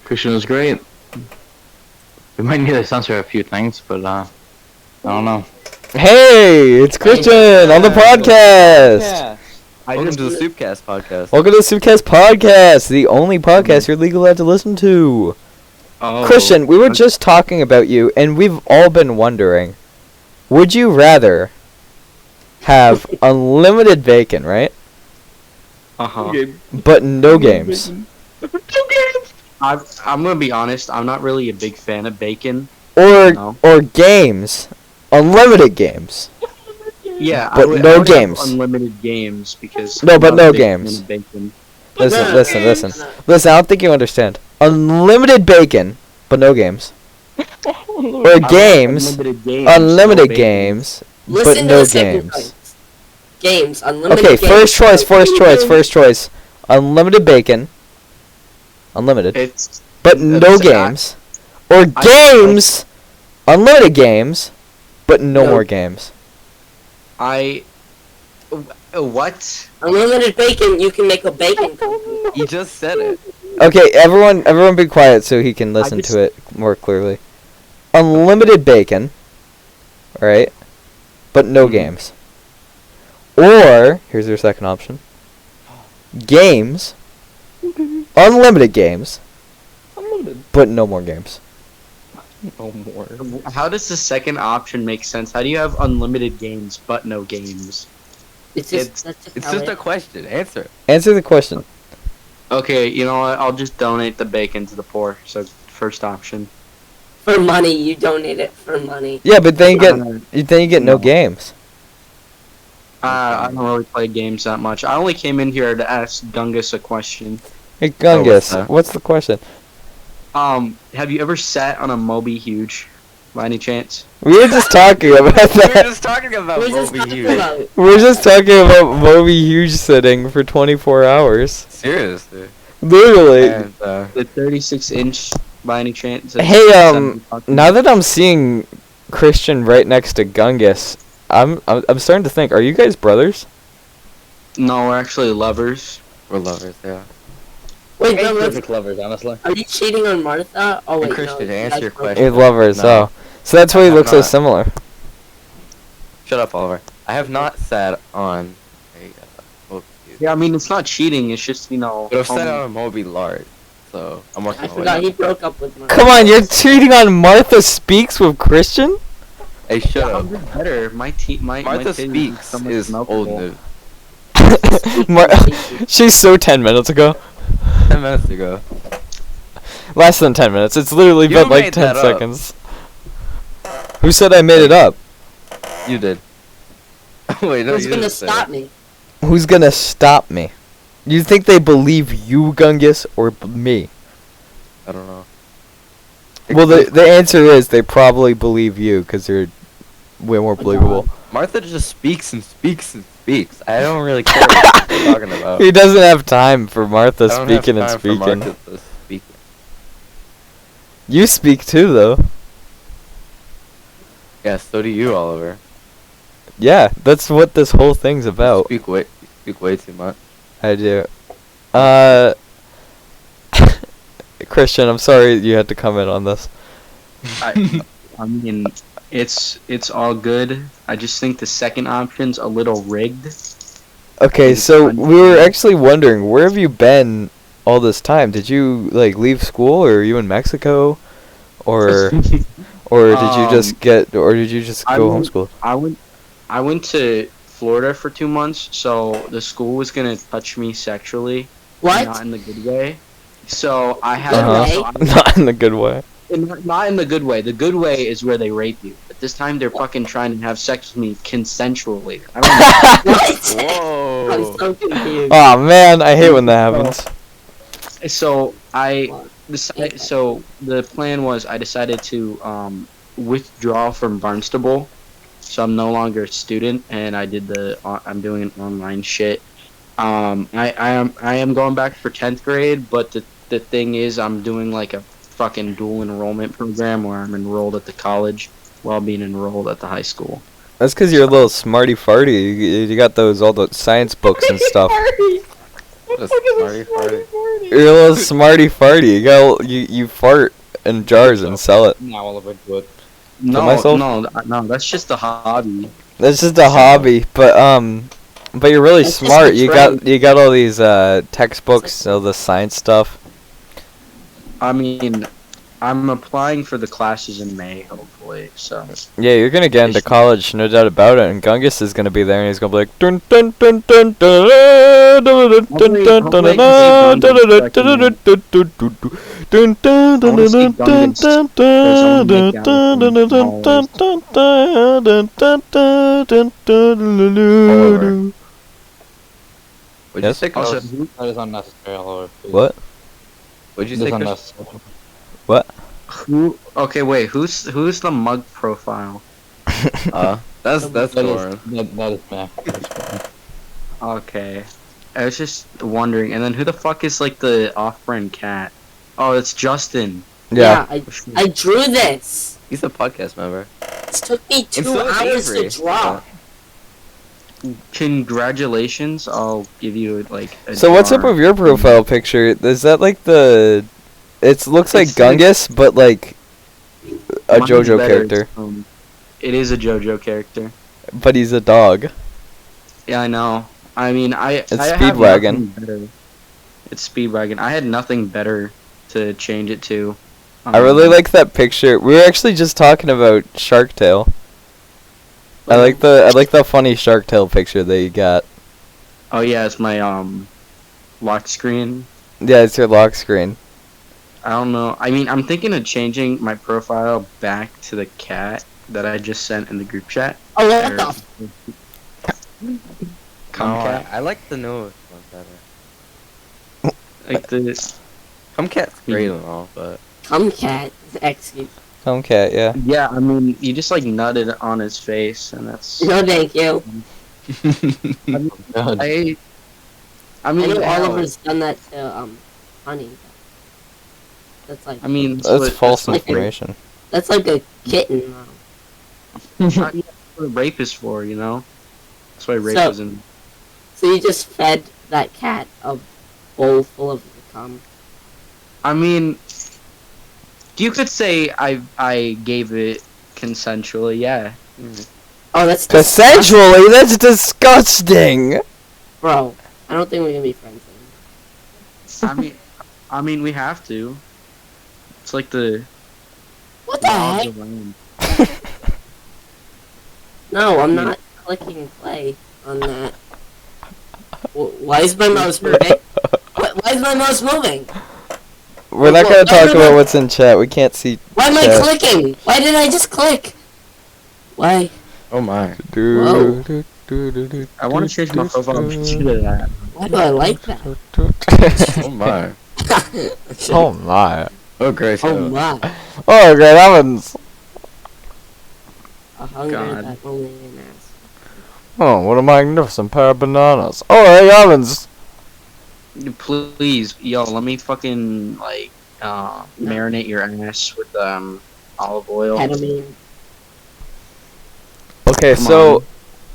Christian is great. We might need to censor a few things, but I don't know. Hey, it's Christian on the podcast. Welcome to the SoupCast podcast. Welcome to the SoupCast podcast, the only podcast you're legally allowed to listen to. Oh. Christian, we were just talking about you, and we've all been wondering, would you rather have unlimited bacon, right? Uh-huh. But no games. I'm gonna be honest. I'm not really a big fan of bacon. Or No. or games. Unlimited games. Yeah, But no I would have games. unlimited games because No, I'm but not a no big fan games. of Bacon. Listen, No, listen, no, listen. no. Listen, I don't think you understand. Unlimited bacon, but no games. Or I would have games, unlimited games. unlimited no bacon. games, but Listen to no the second games. choice. Games, unlimited Okay, games. first choice. Unlimited bacon. Unlimited. It's But no it's- games. Or games, unlimited games, but no No. more games. what? Unlimited bacon, you can make a bacon company. He just said it. Okay, everyone be quiet so he can listen just- to it more clearly. Unlimited bacon, right? But no Mhm. games. Or, here's your second option. Games, unlimited games, but no more games. No more. How does the second option make sense? How do you have unlimited games but no games? It's just, It's- that's just It's how just it a question. Answer it. Answer the question. Okay, you know what? I'll just donate the bacon to the poor. So first option. For money, you donate it for money. Yeah, but then you get no No. games. I don't really play games that much. I only came in here to ask Gungus a question. Hey what's Gungus, that? what's the question? Have you ever sat on a Moby Huge, by any chance? We were just talking about We were that. just talking about We're just Moby talking Huge. about We were just talking about Moby Huge sitting for 24 hours. Seriously. Literally. And, The 36-inch, by any chance? It's Hey, 70 bucks. now that I'm seeing Christian right next to Gungus, I'm starting to think, are you guys brothers? No, we're actually lovers. we're lovers, yeah. Wait, Hey, no, let's- perfect lovers, honestly. are you cheating on Martha? Oh wait, Christian, no. answer that's your broken. question. You're lovers, No. oh. So that's why you I'm look so not. similar. Shut up, Oliver. I have not sat on a Moby Huge. Yeah, I mean, it's not cheating. It's just, you know... But I've sat homie. on a Moby Large. So, I'm working I my way forgot up. he broke up with Martha. Come on, you're cheating on Martha Speaks with Christian? Hey, shut Yeah, up. I'm just better. My Martha titties Speaks so much is milkable. old news. She's so 10 minutes ago. 10 minutes ago. Less than 10 minutes. It's literally You been like made 10 that up. seconds. Who said I made it up? You did. Wait, no, Who's you gonna didn't say stop that. me? Who's gonna stop me? You think they believe you, Gungus, or me? I don't know. Well, the answer is they probably believe you because you're way more believable. Martha just speaks and speaks and speaks. I don't really care what you're talking about. He doesn't have time for Martha I don't have speaking and time for speaking. Martha to speak. You speak too, though. Yeah, so do you, Oliver. Yeah, that's what this whole thing's You about. speak way too much. I do. Christian, I'm sorry you had to comment on this. I mean, it's all good. I just think the second option's a little rigged. Okay, so we were actually wondering, where have you been all this time? Did you like leave school, or are you in Mexico, or did you just I go went- homeschool? I went to Florida for 2 months, so the school was gonna touch me sexually, What? not in the good way. So I had Uh-huh. way? Not in the good way. not in the good way. The good way is where they rape you. But this time they're fucking trying to have sex with me consensually. I don't know. What? I'm Whoa. so confused. Oh man, I hate when that happens. So so the plan was I decided to withdraw from Barnstable, so I'm no longer a student, and I'm doing an online shit. I am going back for 10th grade, but the thing is I'm doing like a fucking dual enrollment program where I'm enrolled at the college while being enrolled at the high school. That's because you're a little smarty farty. You got all the science books and stuff. Just smarty farty. You're a little smarty farty. You fart in jars and sell it. Now I'll ever do it. No, myself? no, that's just a hobby. That's just a hobby, but you're really That's just smart. a You got all these textbooks, all the science stuff. I mean, I'm applying for the classes in May, hopefully. So Yeah, you're gonna get into college, no doubt about it. And Gungus is gonna be there, and he's gonna be like, dun dun dun dun dun dun dun dun dun dun dun dun dun dun. Would you Yes? say Also, Gungus? That is unnecessary. Oliver, please. What? Would you That say is Gungus? unnecessary. who? Okay, wait. Who's the mug profile? That's That Goran. is that is Mac. Okay, I was just wondering. And then who the fuck is like the off-brand cat? Oh, it's Justin. Yeah. I drew this. He's a podcast member. This took me And 2 so is hours Avery. to draw. Congratulations! I'll give you like. So what's up with your profile picture? Is that like the? It looks like It's like- Gungus, but like a Mine's JoJo better, character. It is a JoJo character. But he's a dog. Yeah, I know. I mean, It's I have Speedwagon. nothing better. It's Speedwagon. I had nothing better to change it to. I really like that picture. We were actually just talking about Shark Tale. I like the funny Shark Tale picture that you got. Oh yeah, it's my lock screen. Yeah, it's your lock screen. I don't know. I mean, I'm thinking of changing my profile back to the cat that I just sent in the group chat. Oh, what the f- Comcat. I like the newest one better. Like the. Comcat's great and all, but Comcat. Excuse. Tomcat, yeah. Yeah, I mean, you just like nutted on his face, and that's. No, thank you. God. I I mean, know hell, Oliver's done that to Honey. That's like That's false like- information. that's like a kitten. That's what rape is for, you know. That's why rape So- is in. So you just fed that cat a bowl full of cum. I mean, you could say I gave it consensually, yeah. Oh, that's Consensually? That's disgusting! bro. I don't think we can be friends anymore. I mean, we have to. It's like the What the law of heck? the land. No, I'm not clicking play on that. Why is my mouse moving? Why is my mouse moving? We're not gonna talk about what's in chat. We can't see Why am I chat. clicking? Why did I just click? Why? oh my. Whoa. I want to change my profile picture to that. Why do I like that? Oh my. Oh my. Oh great. Oh my. Oh, great heavens! A hunger God. that only an ass. Oh, what a magnificent pair of bananas. Oh, hey heavens! Please, yo, let me fucking like marinate your ass with olive oil. Ketamine. Okay, Come so on.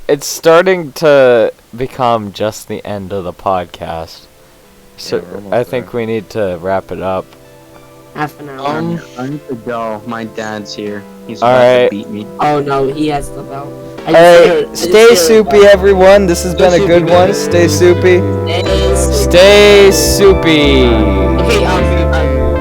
it's starting to become just the end of the podcast. So Yeah, we're almost I think there. we need to wrap it up. Half an hour. I need to go. My dad's here. He's All about right. to beat me. Oh no, he has the belt. Alright, stay soupy, everyone. This has been a good one. Stay soupy. Stay soupy. Okay,